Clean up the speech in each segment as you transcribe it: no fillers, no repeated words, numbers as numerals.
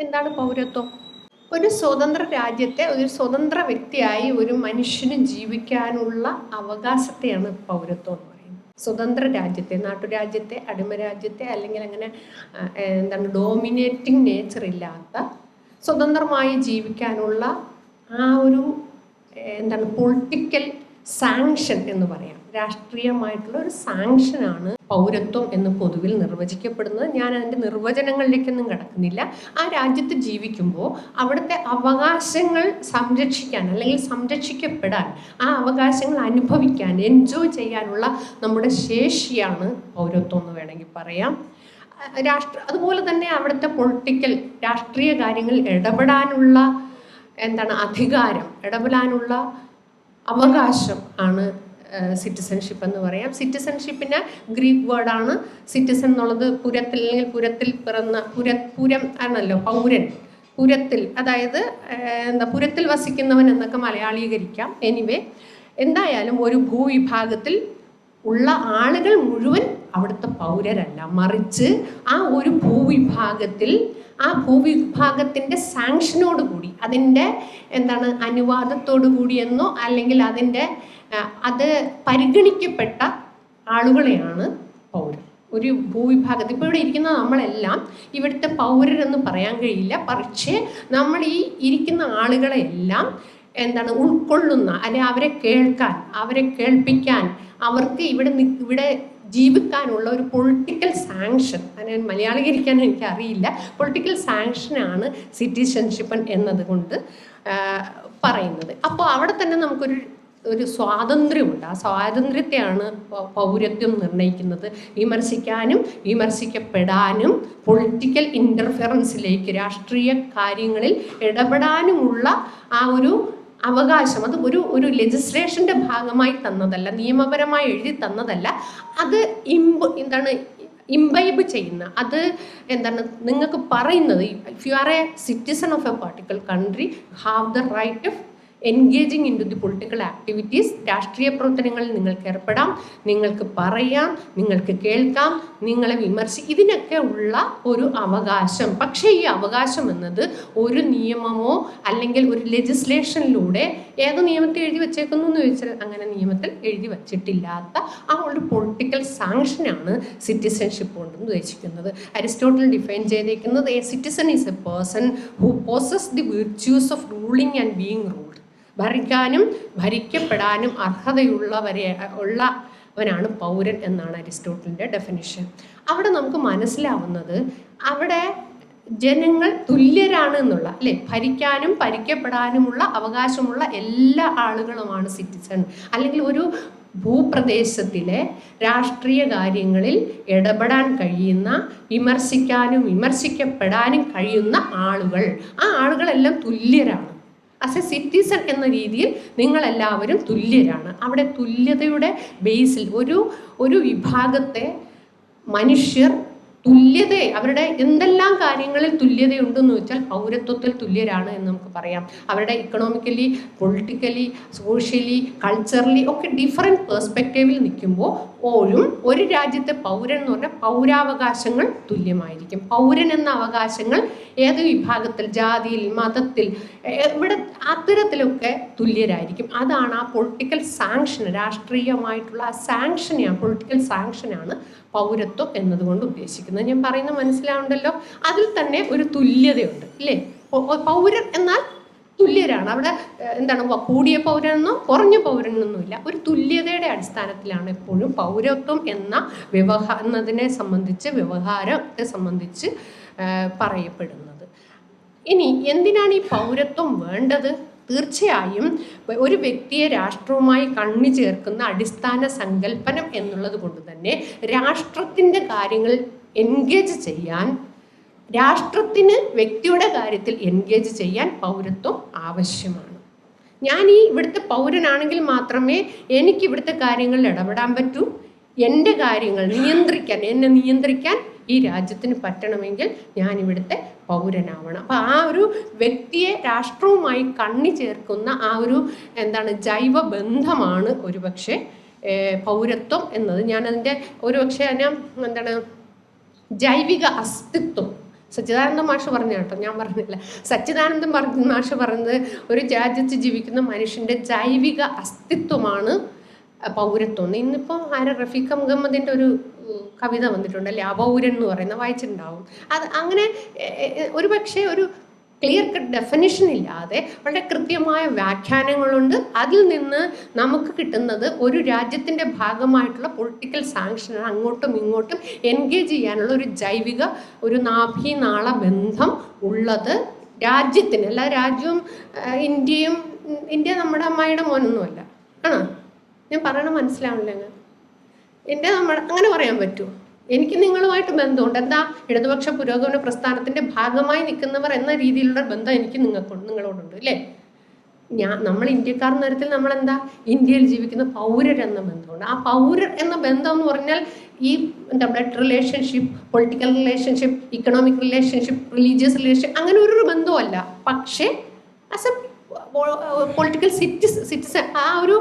എന്താണ് പൗരത്വം? ഒരു സ്വതന്ത്ര രാജ്യത്തെ ഒരു സ്വതന്ത്ര വ്യക്തിയായി ഒരു മനുഷ്യന് ജീവിക്കാനുള്ള അവകാശത്തെയാണ് പൗരത്വം എന്ന് പറയുന്നത്. സ്വതന്ത്ര രാജ്യത്തെ, നാട്ടുരാജ്യത്തെ, അടിമരാജ്യത്തെ, അല്ലെങ്കിൽ അങ്ങനെ ഡോമിനേറ്റിംഗ് നേച്ചർ ഇല്ലാത്ത സ്വതന്ത്രമായി ജീവിക്കാനുള്ള ആ ഒരു പൊളിറ്റിക്കൽ സാങ്ഷൻ എന്ന് പറയാം. രാഷ്ട്രീയമായിട്ടുള്ള ഒരു സാങ്ഷനാണ് പൗരത്വം എന്ന് പൊതുവിൽ നിർവചിക്കപ്പെടുന്നത്. ഞാൻ അതിൻ്റെ നിർവചനങ്ങളിലേക്കൊന്നും കിടക്കുന്നില്ല. ആ രാജ്യത്ത് ജീവിക്കുമ്പോൾ അവിടുത്തെ അവകാശങ്ങൾ സംരക്ഷിക്കാൻ അല്ലെങ്കിൽ സംരക്ഷിക്കപ്പെടാൻ, ആ അവകാശങ്ങൾ അനുഭവിക്കാൻ, എൻജോയ് ചെയ്യാനുള്ള നമ്മുടെ ശേഷിയാണ് പൗരത്വം എന്ന് വേണമെങ്കിൽ പറയാം. അതുപോലെ തന്നെ അവിടുത്തെ പൊളിറ്റിക്കൽ രാഷ്ട്രീയ കാര്യങ്ങളിൽ ഇടപെടാനുള്ള അധികാരം, ഇടപെടാനുള്ള അവകാശം ആണ് സിറ്റിസൺഷിപ്പ് എന്ന് പറയാം. സിറ്റിസൺഷിപ്പിന് ഗ്രീക്ക് വേർഡാണ് സിറ്റിസൺ എന്നുള്ളത്. പുരത്തിൽ അല്ലെങ്കിൽ പുരത്തിൽ പിറന്ന പുരം ആണല്ലോ പൗരൻ. പുരത്തിൽ, അതായത് പുരത്തിൽ വസിക്കുന്നവൻ എന്നൊക്കെ മലയാളീകരിക്കാം. എനിവേ, എന്തായാലും ഒരു ഭൂവിഭാഗത്തിൽ ഉള്ള ആളുകൾ മുഴുവൻ അവിടുത്തെ പൗരരല്ല, മറിച്ച് ആ ഒരു ഭൂവിഭാഗത്തിൽ ആ ഭൂവിഭാഗത്തിൻ്റെ സാങ്ഷനോടുകൂടി, അതിൻ്റെ അനുവാദത്തോടു കൂടിയെന്നോ അല്ലെങ്കിൽ അത് പരിഗണിക്കപ്പെട്ട ആളുകളെയാണ് പൗരൻ. ഒരു ഭൂവിഭാഗത്തിൽ ഇപ്പോൾ ഇവിടെ ഇരിക്കുന്ന നമ്മളെല്ലാം ഇവിടുത്തെ പൗരരെന്ന് പറയാൻ കഴിയില്ല. പക്ഷേ നമ്മൾ ഈ ഇരിക്കുന്ന ആളുകളെല്ലാം ഉൾക്കൊള്ളുന്ന, അല്ലെങ്കിൽ അവരെ കേൾക്കാൻ, അവരെ കേൾപ്പിക്കാൻ, അവർക്ക് ഇവിടെ ജീവിക്കാനുള്ള ഒരു പൊളിറ്റിക്കൽ സാങ്ഷൻ, അതിന് മലയാളീകരിക്കാൻ എനിക്കറിയില്ല, പൊളിറ്റിക്കൽ സാങ്ഷനാണ് സിറ്റിസൺഷിപ്പ് എന്നതുകൊണ്ട് പറയുന്നത്. അപ്പോൾ അവിടെ തന്നെ നമുക്കൊരു സ്വാതന്ത്ര്യമുണ്ട്. ആ സ്വാതന്ത്ര്യത്തെയാണ് പൗരത്വം നിർണ്ണയിക്കുന്നത്. വിമർശിക്കാനും വിമർശിക്കപ്പെടാനും പൊളിറ്റിക്കൽ ഇൻ്റർഫിയറൻസിലേക്ക്, രാഷ്ട്രീയ കാര്യങ്ങളിൽ ഇടപെടാനുമുള്ള ആ ഒരു അവകാശം, അത് ഒരു ലെജിസ്ലേഷൻ്റെ ഭാഗമായി തന്നതല്ല, നിയമപരമായി എഴുതി തന്നതല്ല. അത് ഇംബൈബ് ചെയ്യുന്ന, അത് നിങ്ങൾക്ക് പറയുന്നത്, if you are a citizen of a particular country, have the right of engaging in to the political activities. രാഷ്ട്രീയ പ്രവർത്തനങ്ങളിൽ നിങ്ങൾക്ക് ഏർപ്പെടാം, നിങ്ങൾക്ക് പറയാം, നിങ്ങൾക്ക് കേൾക്കാം, നിങ്ങളെ ഇതിനൊക്കെ ഉള്ള ഒരു അവകാശം. പക്ഷേ ഈ അവകാശം എന്നത് ഒരു നിയമമോ അല്ലെങ്കിൽ ഒരു ലെജിസ്ലേഷനിലൂടെ ഏത് നിയമത്തിൽ എഴുതി വച്ചേക്കുന്നു എന്ന് ചോദിച്ചാൽ അങ്ങനെ നിയമത്തിൽ എഴുതി വച്ചിട്ടില്ലാത്ത ആ ഒരു പൊളിറ്റിക്കൽ സാങ്ഷനാണ് സിറ്റിസൺഷിപ്പ് കൊണ്ട് ഉദ്ദേശിക്കുന്നത്. അരിസ്റ്റോട്ടിൽ ഡിഫൈൻ ചെയ്തേക്കുന്നത്, a citizen is a person who possess the virtues of ruling and being ruled. ഭരിക്കാനും ഭരിക്കപ്പെടാനും ഉള്ളവനാണ് പൗരൻ എന്നാണ് അരിസ്റ്റോട്ടലിൻ്റെ ഡെഫിനിഷൻ. അവിടെ നമുക്ക് മനസ്സിലാവുന്നത് അവിടെ ജനങ്ങൾ തുല്യരാണ് എന്നുള്ള, അല്ലേ, ഭരിക്കാനും ഭരിക്കപ്പെടാനുമുള്ള അവകാശമുള്ള എല്ലാ ആളുകളുമാണ് സിറ്റിസൺ. അല്ലെങ്കിൽ ഒരു ഭൂപ്രദേശത്തിലെ രാഷ്ട്രീയ കാര്യങ്ങളിൽ ഇടപെടാൻ കഴിയുന്ന, വിമർശിക്കാനും വിമർശിക്കപ്പെടാനും കഴിയുന്ന ആളുകൾ, ആ ആളുകളെല്ലാം തുല്യരാണ്. ആസ് എ സിറ്റിസൺ എന്ന രീതിയിൽ നിങ്ങളെല്ലാവരും തുല്യരാണ്. അവിടെ തുല്യതയുടെ ബേസിൽ ഒരു വിഭാഗത്തെ മനുഷ്യർ അവരുടെ എന്തെല്ലാം കാര്യങ്ങളിൽ തുല്യതയുണ്ടെന്ന് വെച്ചാൽ പൗരത്വത്തിൽ തുല്യരാണ് എന്ന് നമുക്ക് പറയാം. അവരുടെ ഇക്കണോമിക്കലി, പൊളിറ്റിക്കലി, സോഷ്യലി, കൾച്ചറലി ഒക്കെ ഡിഫറെൻറ്റ് പെർസ്പെക്റ്റീവിൽ നിൽക്കുമ്പോൾ ഒരു രാജ്യത്തെ പൗരൻ എന്ന് പറഞ്ഞാൽ പൗരാവകാശങ്ങൾ തുല്യമായിരിക്കും. പൗരൻ എന്ന അവകാശങ്ങൾ ഏത് വിഭാഗത്തിൽ, ജാതിയിൽ, മതത്തിൽ, ഇവിടെ അത്തരത്തിലൊക്കെ തുല്യരായിരിക്കും. അതാണ് ആ പൊളിറ്റിക്കൽ സാങ്ഷൻ, രാഷ്ട്രീയമായിട്ടുള്ള ആ സാങ്ഷനെയാണ്, പൊളിറ്റിക്കൽ സാങ്ഷനാണ് പൗരത്വം എന്നതുകൊണ്ട് ഉദ്ദേശിക്കുന്നത്. ഞാൻ പറയുന്നത് മനസ്സിലാവുണ്ടല്ലോ? അതിൽ തന്നെ ഒരു തുല്യതയുണ്ട്, ഇല്ലേ? പൗരൻ എന്നാൽ തുല്യരാണ്. അവിടെ കൂടിയ പൗരനെന്നോ കുറഞ്ഞ പൗരനെന്നൊന്നുമില്ല. ഒരു തുല്യതയുടെ അടിസ്ഥാനത്തിലാണ് എപ്പോഴും പൗരത്വം എന്നതിനെ സംബന്ധിച്ച്, വ്യവഹാരത്തെ സംബന്ധിച്ച് പറയപ്പെടുന്നത്. ഇനി എന്തിനാണ് ഈ പൗരത്വം വേണ്ടത്? തീർച്ചയായും ഒരു വ്യക്തിയെ രാഷ്ട്രവുമായി കണ്ണി ചേർക്കുന്ന അടിസ്ഥാന സങ്കല്പനം എന്നുള്ളത് കൊണ്ട് തന്നെ രാഷ്ട്രത്തിൻ്റെ കാര്യങ്ങളിൽ എൻഗേജ് ചെയ്യാൻ, രാഷ്ട്രത്തിന് വ്യക്തിയുടെ കാര്യത്തിൽ എൻഗേജ് ചെയ്യാൻ പൗരത്വം ആവശ്യമാണ്. ഞാൻ ഇവിടുത്തെ പൗരനാണെങ്കിൽ മാത്രമേ എനിക്ക് ഇവിടുത്തെ കാര്യങ്ങളിൽ ഇടപെടാൻ പറ്റൂ. എൻ്റെ കാര്യങ്ങൾ എന്നെ നിയന്ത്രിക്കാൻ ഈ രാജ്യത്തിന് പറ്റണമെങ്കിൽ ഞാൻ ഇവിടുത്തെ പൗരനാവണം. അപ്പോൾ ആ ഒരു വ്യക്തിയെ രാഷ്ട്രവുമായി കണ്ണി ചേർക്കുന്ന ആ ഒരു ജൈവ ബന്ധമാണ് ഒരുപക്ഷെ പൗരത്വം എന്നത്. ഞാനതിൻ്റെ ഒരുപക്ഷെ ജൈവിക അസ്തിത്വം, സച്ചിദാനന്ദ മാഷ് പറഞ്ഞ കേട്ടോ, ഞാൻ പറഞ്ഞില്ല. സച്ചിദാനന്ദൻ മാഷ് പറഞ്ഞത് ഒരു രാജ്യത്ത് ജീവിക്കുന്ന മനുഷ്യൻ്റെ ജൈവിക അസ്തിത്വമാണ് പൗരത്വം. ഇന്നിപ്പോൾ റഫീഖ് മുഹമ്മദിൻ്റെ ഒരു കവിത വന്നിട്ടുണ്ടല്ലേ, അപൗരൻ എന്ന് പറയുന്ന, വായിച്ചിട്ടുണ്ടാവും. അത് അങ്ങനെ ഒരു പക്ഷേ ഒരു ക്ലിയർ കട്ട് ഡെഫിനിഷൻ ഇല്ലാതെ വളരെ കൃത്യമായ വ്യാഖ്യാനങ്ങളുണ്ട്. അതിൽ നിന്ന് നമുക്ക് കിട്ടുന്നത് ഒരു രാജ്യത്തിൻ്റെ ഭാഗമായിട്ടുള്ള പൊളിറ്റിക്കൽ സാങ്ഷൻ, അങ്ങോട്ടും ഇങ്ങോട്ടും എൻഗേജ് ചെയ്യാനുള്ള ഒരു ജൈവിക ഒരു നാഭീനാള ബന്ധം ഉള്ളത് രാജ്യത്തിന്. അല്ല രാജ്യവും ഇന്ത്യ നമ്മുടെ അമ്മായിയുടെ മോനൊന്നുമല്ല. ആണോ? ഞാൻ പറയണ മനസ്സിലാവില്ല. എൻ്റെ അങ്ങനെ പറയാൻ പറ്റുമോ? എനിക്ക് നിങ്ങളുമായിട്ട് ബന്ധമുണ്ട്. എന്താ? ഇടതുപക്ഷ പുരോഗമന പ്രസ്ഥാനത്തിൻ്റെ ഭാഗമായി നിൽക്കുന്നവർ എന്ന രീതിയിലുള്ള ബന്ധം എനിക്ക് നിങ്ങളോടുണ്ട് അല്ലേ? നമ്മൾ ഇന്ത്യക്കാർ എന്ന തരത്തിൽ നമ്മളെന്താ, ഇന്ത്യയിൽ ജീവിക്കുന്ന പൗരരെന്ന ബന്ധമുണ്ട്. ആ പൗരർ എന്ന ബന്ധം എന്ന് പറഞ്ഞാൽ ഈ blood relationship, political relationship, economic relationship, religious relationship, അങ്ങനെ ഒരു ബന്ധമല്ല. പക്ഷേ ആസ് എ പൊളിറ്റിക്കൽ സിറ്റിസൺ ആ ഒരു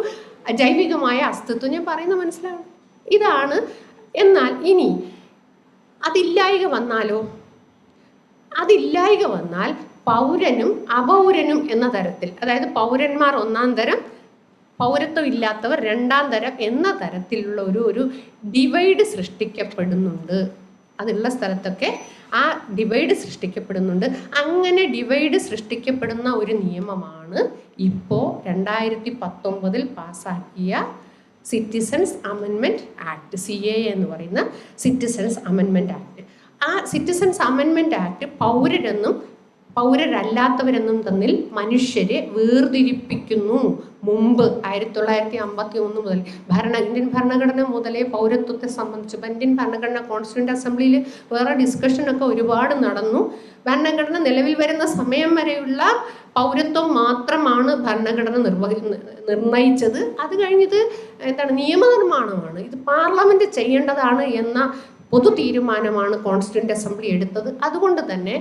ജൈവികമായ അസ്തിത്വം ഞാൻ പറയുന്നത് മനസ്സിലാവും. ഇതാണ്. എന്നാൽ ഇനി അതില്ലായ്ക വന്നാൽ പൗരനും അപൗരനും എന്ന തരത്തിൽ, അതായത് പൗരന്മാർ ഒന്നാം തരം, പൗരത്വം ഇല്ലാത്തവർ രണ്ടാം തരം എന്ന തരത്തിലുള്ള ഒരു ഡിവൈഡ് സൃഷ്ടിക്കപ്പെടുന്നുണ്ട്. അതുള്ള സ്ഥലത്തൊക്കെ ആ ഡിവൈഡ് സൃഷ്ടിക്കപ്പെടുന്നുണ്ട്. അങ്ങനെ ഡിവൈഡ് സൃഷ്ടിക്കപ്പെടുന്ന ഒരു നിയമമാണ് ഇപ്പോൾ 2019 പാസ്സാക്കിയ സിറ്റിസൺസ് അമെൻമെൻറ്റ് ആക്ട്, CAA എന്ന് പറയുന്ന സിറ്റിസൺസ് അമെൻമെൻറ്റ് ആക്ട്. ആ സിറ്റിസൺസ് അമെൻമെൻറ്റ് ആക്ട് പൗരരെന്നും പൗരരല്ലാത്തവരെന്നും തമ്മിൽ മനുഷ്യരെ വേർതിരിപ്പിക്കുന്നു. മുമ്പ് 1951 മുതൽ ഇന്ത്യൻ ഭരണഘടന മുതലേ പൗരത്വത്തെ സംബന്ധിച്ച് ഇന്ത്യൻ ഭരണഘടന കോൺസ്റ്റിറ്റ്യൂന്റ് അസംബ്ലിയിൽ വേറെ ഡിസ്കഷനൊക്കെ ഒരുപാട് നടന്നു. ഭരണഘടന നിലവിൽ വരുന്ന സമയം വരെയുള്ള പൗരത്വം മാത്രമാണ് ഭരണഘടന നിർണയിച്ചത്. അത് കഴിഞ്ഞത് നിയമനിർമ്മാണമാണ്. ഇത് പാർലമെന്റ് ചെയ്യേണ്ടതാണ് എന്ന പൊതു തീരുമാനമാണ് കോൺസ്റ്റിറ്റ്യൂന്റ് അസംബ്ലി എടുത്തത്. അതുകൊണ്ട് തന്നെ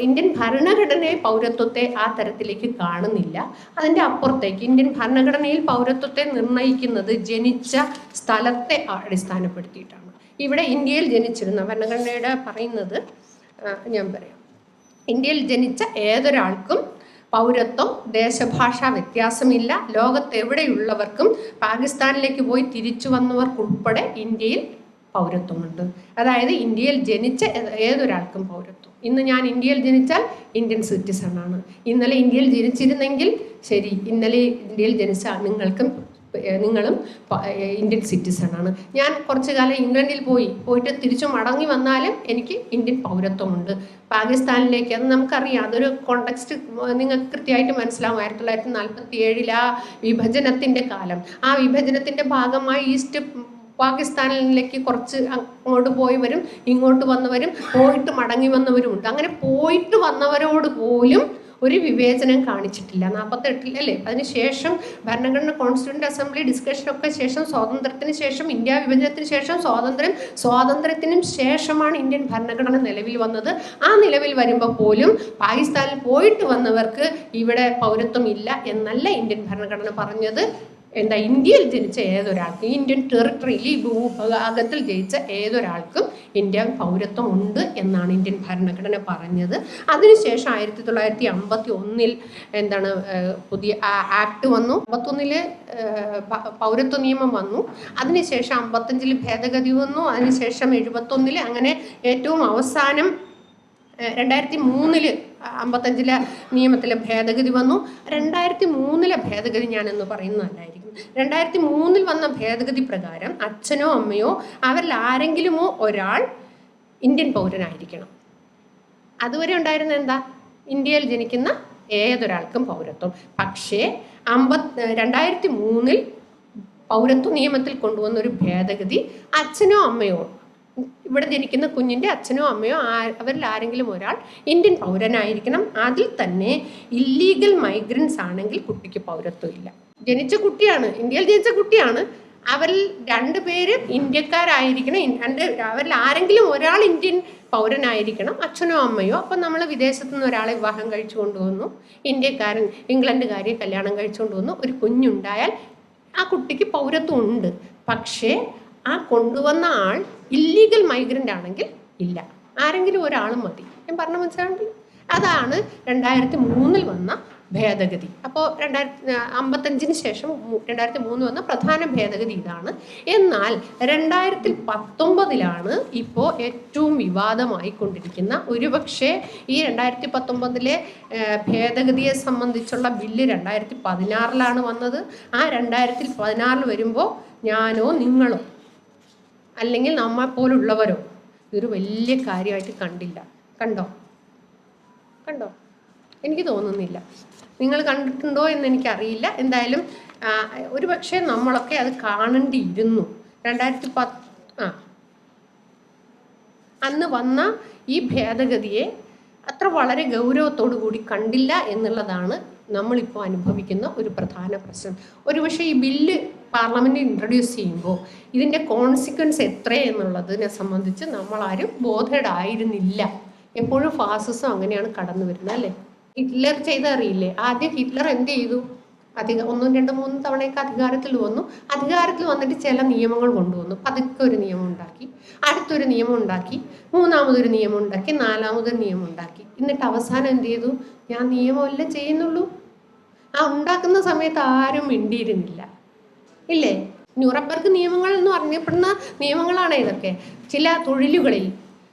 ഇന്ത്യൻ ഭരണഘടനയെ പൗരത്വത്തെ ആ തരത്തിലേക്ക് കാണുന്നില്ല. അതിൻ്റെ അപ്പുറത്തേക്ക് ഇന്ത്യൻ ഭരണഘടനയിൽ പൗരത്വത്തെ നിർണ്ണയിക്കുന്നത് ജനിച്ച സ്ഥലത്തെ അടിസ്ഥാനപ്പെടുത്തിയിട്ടാണ്. ഇവിടെ ഇന്ത്യയിൽ ജനിച്ചിരുന്ന ഭരണഘടനയുടെ പറയുന്നത് ഞാൻ പറയാം. ഇന്ത്യയിൽ ജനിച്ച ഏതൊരാൾക്കും പൗരത്വം ദേശഭാഷാ വ്യത്യാസമില്ല. ലോകത്തെവിടെയുള്ളവർക്കും പാകിസ്ഥാനിലേക്ക് പോയി തിരിച്ചു വന്നവർക്കുൾപ്പെടെ ഇന്ത്യയിൽ പൗരത്വമുണ്ട്. അതായത് ഇന്ത്യയിൽ ജനിച്ച ഏതൊരാൾക്കും പൗരത്വം. ഇന്ന് ഞാൻ ഇന്ത്യയിൽ ജനിച്ചാൽ ഇന്ത്യൻ സിറ്റിസണാണ്. ഇന്നലെ ഇന്ത്യയിൽ ജനിച്ചിരുന്നെങ്കിൽ ശരി, ഇന്നലെ ഇന്ത്യയിൽ ജനിച്ച നിങ്ങളും ഇന്ത്യൻ സിറ്റിസണാണ്. ഞാൻ കുറച്ചു കാലം ഇംഗ്ലണ്ടിൽ പോയിട്ട് തിരിച്ചു മടങ്ങി വന്നാലും എനിക്ക് ഇന്ത്യൻ പൗരത്വമുണ്ട്. പാകിസ്ഥാനിലേക്ക് അത് നമുക്കറിയാം. അതൊരു കോണ്ടെക്സ്റ്റ് നിങ്ങൾക്ക് കൃത്യമായിട്ട് മനസ്സിലാവും. 1947 ആ വിഭജനത്തിൻ്റെ കാലം. ആ വിഭജനത്തിൻ്റെ ഭാഗമായി ഈസ്റ്റ് പാകിസ്ഥാനിലേക്ക് കുറച്ച് അങ്ങോട്ട് പോയവരും ഇങ്ങോട്ട് വന്നവരും പോയിട്ട് മടങ്ങി വന്നവരുമുണ്ട്. അങ്ങനെ പോയിട്ട് വന്നവരോട് പോലും ഒരു വിവേചനം കാണിച്ചിട്ടില്ല. 48 അല്ലേ? അതിനുശേഷം ഭരണഘടന കോൺസ്റ്റിറ്റ്യൂന്റ് അസംബ്ലി ഡിസ്കഷനൊക്കെ ശേഷം, സ്വാതന്ത്ര്യത്തിന് ശേഷം, ഇന്ത്യ വിഭജനത്തിന് ശേഷം, സ്വാതന്ത്ര്യത്തിനും ശേഷമാണ് ഇന്ത്യൻ ഭരണഘടന നിലവിൽ വന്നത്. ആ നിലവിൽ വരുമ്പോൾ പോലും പാകിസ്ഥാനിൽ പോയിട്ട് വന്നവർക്ക് ഇവിടെ പൗരത്വം ഇല്ല എന്നല്ല ഇന്ത്യൻ ഭരണഘടന പറഞ്ഞത്. ഇന്ത്യയിൽ ജനിച്ച ഏതൊരാൾക്കും, ഇന്ത്യൻ ടെറിട്ടറിയിൽ ഈ ഭൂഭാഗത്തിൽ ജനിച്ച ഏതൊരാൾക്കും ഇന്ത്യൻ പൗരത്വം ഉണ്ട് എന്നാണ് ഇന്ത്യൻ ഭരണഘടന പറഞ്ഞത്. അതിനുശേഷം 1951 പുതിയ ആക്ട് വന്നു. 51 പൗരത്വ നിയമം വന്നു. അതിനുശേഷം 55 ഭേദഗതി വന്നു. അതിനുശേഷം 71 അങ്ങനെ ഏറ്റവും അവസാനം 2003 55 നിയമത്തിലെ ഭേദഗതി വന്നു. 2003 ഭേദഗതി ഞാനെന്ന് പറയുന്നതല്ലായിരിക്കും. 2003 വന്ന ഭേദഗതി പ്രകാരം അച്ഛനോ അമ്മയോ അവരിൽ ആരെങ്കിലുമോ ഒരാൾ ഇന്ത്യൻ പൗരനായിരിക്കണം. അതുവരെ ഉണ്ടായിരുന്ന ഇന്ത്യയിൽ ജനിക്കുന്ന ഏതൊരാൾക്കും പൗരത്വം. പക്ഷേ 2003 പൗരത്വ നിയമത്തിൽ കൊണ്ടുവന്ന ഒരു ഭേദഗതി അച്ഛനോ അമ്മയോ, ഇവിടെ ജനിക്കുന്ന കുഞ്ഞിൻ്റെ അച്ഛനോ അമ്മയോ അവരിൽ ആരെങ്കിലും ഒരാൾ ഇന്ത്യൻ പൗരനായിരിക്കണം. അതിൽ തന്നെ ഇല്ലീഗൽ മൈഗ്രൻസ് ആണെങ്കിൽ കുട്ടിക്ക് പൗരത്വം ഇല്ല. ജനിച്ച കുട്ടിയാണ്, ഇന്ത്യയിൽ ജനിച്ച കുട്ടിയാണ്, അവരിൽ 2 പേരും ഇന്ത്യക്കാരായിരിക്കണം. അവരിൽ ആരെങ്കിലും ഒരാൾ ഇന്ത്യൻ പൗരനായിരിക്കണം, അച്ഛനോ അമ്മയോ. അപ്പം നമ്മൾ വിദേശത്തു നിന്ന് ഒരാളെ വിവാഹം കഴിച്ചു കൊണ്ടുവന്നു, ഇന്ത്യക്കാരൻ ഇംഗ്ലണ്ടുകാരിയെ കല്യാണം കഴിച്ചുകൊണ്ട് വന്നു, ഒരു കുഞ്ഞുണ്ടായാൽ ആ കുട്ടിക്ക് പൗരത്വം ഉണ്ട്. പക്ഷേ ആ കൊണ്ടുവന്ന ആൾ ഇല്ലീഗൽ മൈഗ്രൻ്റ് ആണെങ്കിൽ ഇല്ല. ആരെങ്കിലും ഒരാളും മതി. ഞാൻ പറഞ്ഞ മനസ്സിലാണെങ്കിൽ അതാണ് 2003 വന്ന ഭേദഗതി. അപ്പോൾ 1955 ശേഷം 2003 വന്ന പ്രധാന ഭേദഗതി ഇതാണ്. എന്നാൽ 2019 ഇപ്പോൾ ഏറ്റവും വിവാദമായിക്കൊണ്ടിരിക്കുന്ന, ഒരുപക്ഷെ ഈ 2019 ഭേദഗതിയെ സംബന്ധിച്ചുള്ള ബില്ല് 2016 വന്നത്. ആ 2016 വരുമ്പോൾ ഞാനോ നിങ്ങളോ അല്ലെങ്കിൽ നമ്മളെപ്പോലുള്ളവരോ ഇതൊരു വലിയ കാര്യമായിട്ട് കണ്ടില്ല. കണ്ടോ? എനിക്ക് തോന്നുന്നില്ല. നിങ്ങൾ കണ്ടിട്ടുണ്ടോ എന്ന് എനിക്കറിയില്ല. എന്തായാലും ഒരുപക്ഷെ നമ്മളൊക്കെ അത് കാണേണ്ടിയിരുന്നു. 2010 അന്ന് വന്ന ഈ ഭേദഗതിയെ അത്ര വളരെ ഗൗരവത്തോടു കൂടി കണ്ടില്ല എന്നുള്ളതാണ് നമ്മളിപ്പോൾ അനുഭവിക്കുന്ന ഒരു പ്രധാന പ്രശ്നം. ഒരുപക്ഷെ ഈ ബില്ല് പാർലമെൻറ്റ് ഇൻട്രൊഡ്യൂസ് ചെയ്യുമ്പോൾ ഇതിൻ്റെ കോൺസിക്വൻസ് എത്രയെന്നുള്ളതിനെ സംബന്ധിച്ച് നമ്മളാരും ബോധേഡ് ആയിരുന്നില്ല. എപ്പോഴും ഫാസിസം അങ്ങനെയാണ് കടന്നു വരുന്നത് അല്ലേ? ഹിറ്റ്ലർ ചെയ്തറിയില്ലേ? ആദ്യം ഹിറ്റ്ലർ എന്ത് ചെയ്തു? 1, 2, 3 തവണയൊക്കെ അധികാരത്തിൽ വന്നു. അധികാരത്തിൽ വന്നിട്ട് ചില നിയമങ്ങൾ കൊണ്ടുവന്നു. പതുക്കെ ഒരു നിയമം ഉണ്ടാക്കി, അടുത്തൊരു നിയമം ഉണ്ടാക്കി, മൂന്നാമതൊരു നിയമം ഉണ്ടാക്കി, നാലാമതൊരു നിയമം ഉണ്ടാക്കി. എന്നിട്ട് അവസാനം എന്ത് ചെയ്തു? ഞാൻ നിയമമല്ല ചെയ്യുന്നുള്ളൂ. ഉണ്ടാക്കുന്ന സമയത്ത് ആരും മിണ്ടിയിരുന്നില്ല ഇല്ലേ? ന്യൂറംബർഗ് നിയമങ്ങൾ എന്ന് പറഞ്ഞപ്പെടുന്ന നിയമങ്ങളാണ് ഇതൊക്കെ. ചില തൊഴിലുകളിൽ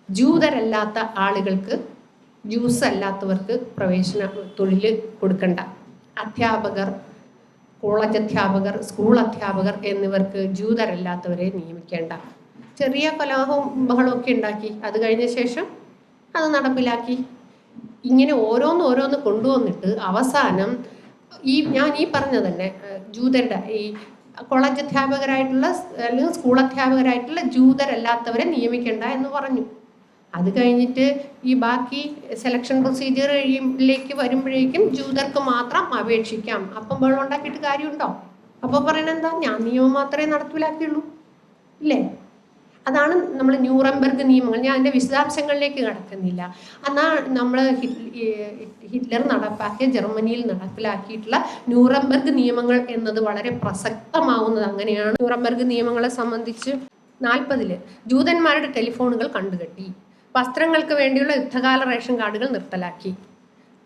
ജൂതരല്ലാത്ത ആളുകൾക്ക്, ജ്യൂസ് അല്ലാത്തവർക്ക് പ്രവേശന തൊഴിൽ കൊടുക്കണ്ട. അധ്യാപകർ, കോളേജ് അധ്യാപകർ, സ്കൂൾ അധ്യാപകർ എന്നിവർക്ക് ജൂതരല്ലാത്തവരെ നിയമിക്കേണ്ട. ചെറിയ കലാഹവും ബഹളമൊക്കെ ഉണ്ടാക്കി. അത് കഴിഞ്ഞ ശേഷം അത് നടപ്പിലാക്കി. ഇങ്ങനെ ഓരോന്ന് കൊണ്ടുവന്നിട്ട് അവസാനം ഞാൻ പറഞ്ഞ തന്നെ ജൂതരുടെ ഈ കോളേജ് അധ്യാപകരായിട്ടുള്ള അല്ലെങ്കിൽ സ്കൂൾ അധ്യാപകരായിട്ടുള്ള ജൂതരല്ലാത്തവരെ നിയമിക്കേണ്ട എന്ന് പറഞ്ഞു. അത് കഴിഞ്ഞിട്ട് ഈ ബാക്കി സെലക്ഷൻ പ്രൊസീജിയറിലേക്ക് വരുമ്പോഴേക്കും ജൂതർക്ക് മാത്രം അപേക്ഷിക്കാം. അപ്പം വെള്ളം ഉണ്ടാക്കിയിട്ട് കാര്യമുണ്ടോ? അപ്പോൾ പറയണെന്താ? ഞാൻ നിയമം മാത്രമേ നടപ്പിലാക്കിയുള്ളൂ ഇല്ലേ? അതാണ് നമ്മൾ ന്യൂറംബർഗ് നിയമങ്ങൾ. ഞാൻ അതിൻ്റെ വിശദാംശങ്ങളിലേക്ക് കടക്കുന്നില്ല. എന്നാൽ നമ്മൾ ഹിറ്റ്ലർ നടപ്പാക്കിയ ജർമ്മനിയിൽ നടപ്പിലാക്കിയിട്ടുള്ള ന്യൂറംബർഗ് നിയമങ്ങൾ എന്നത് വളരെ പ്രസക്തമാവുന്നത് അങ്ങനെയാണ്. ന്യൂറംബർഗ് നിയമങ്ങളെ സംബന്ധിച്ച് 40 ജൂതന്മാരുടെ ടെലിഫോണുകൾ കണ്ടുകെട്ടി. വസ്ത്രങ്ങൾക്ക് വേണ്ടിയുള്ള യുദ്ധകാല റേഷൻ കാർഡുകൾ നിർത്തലാക്കി.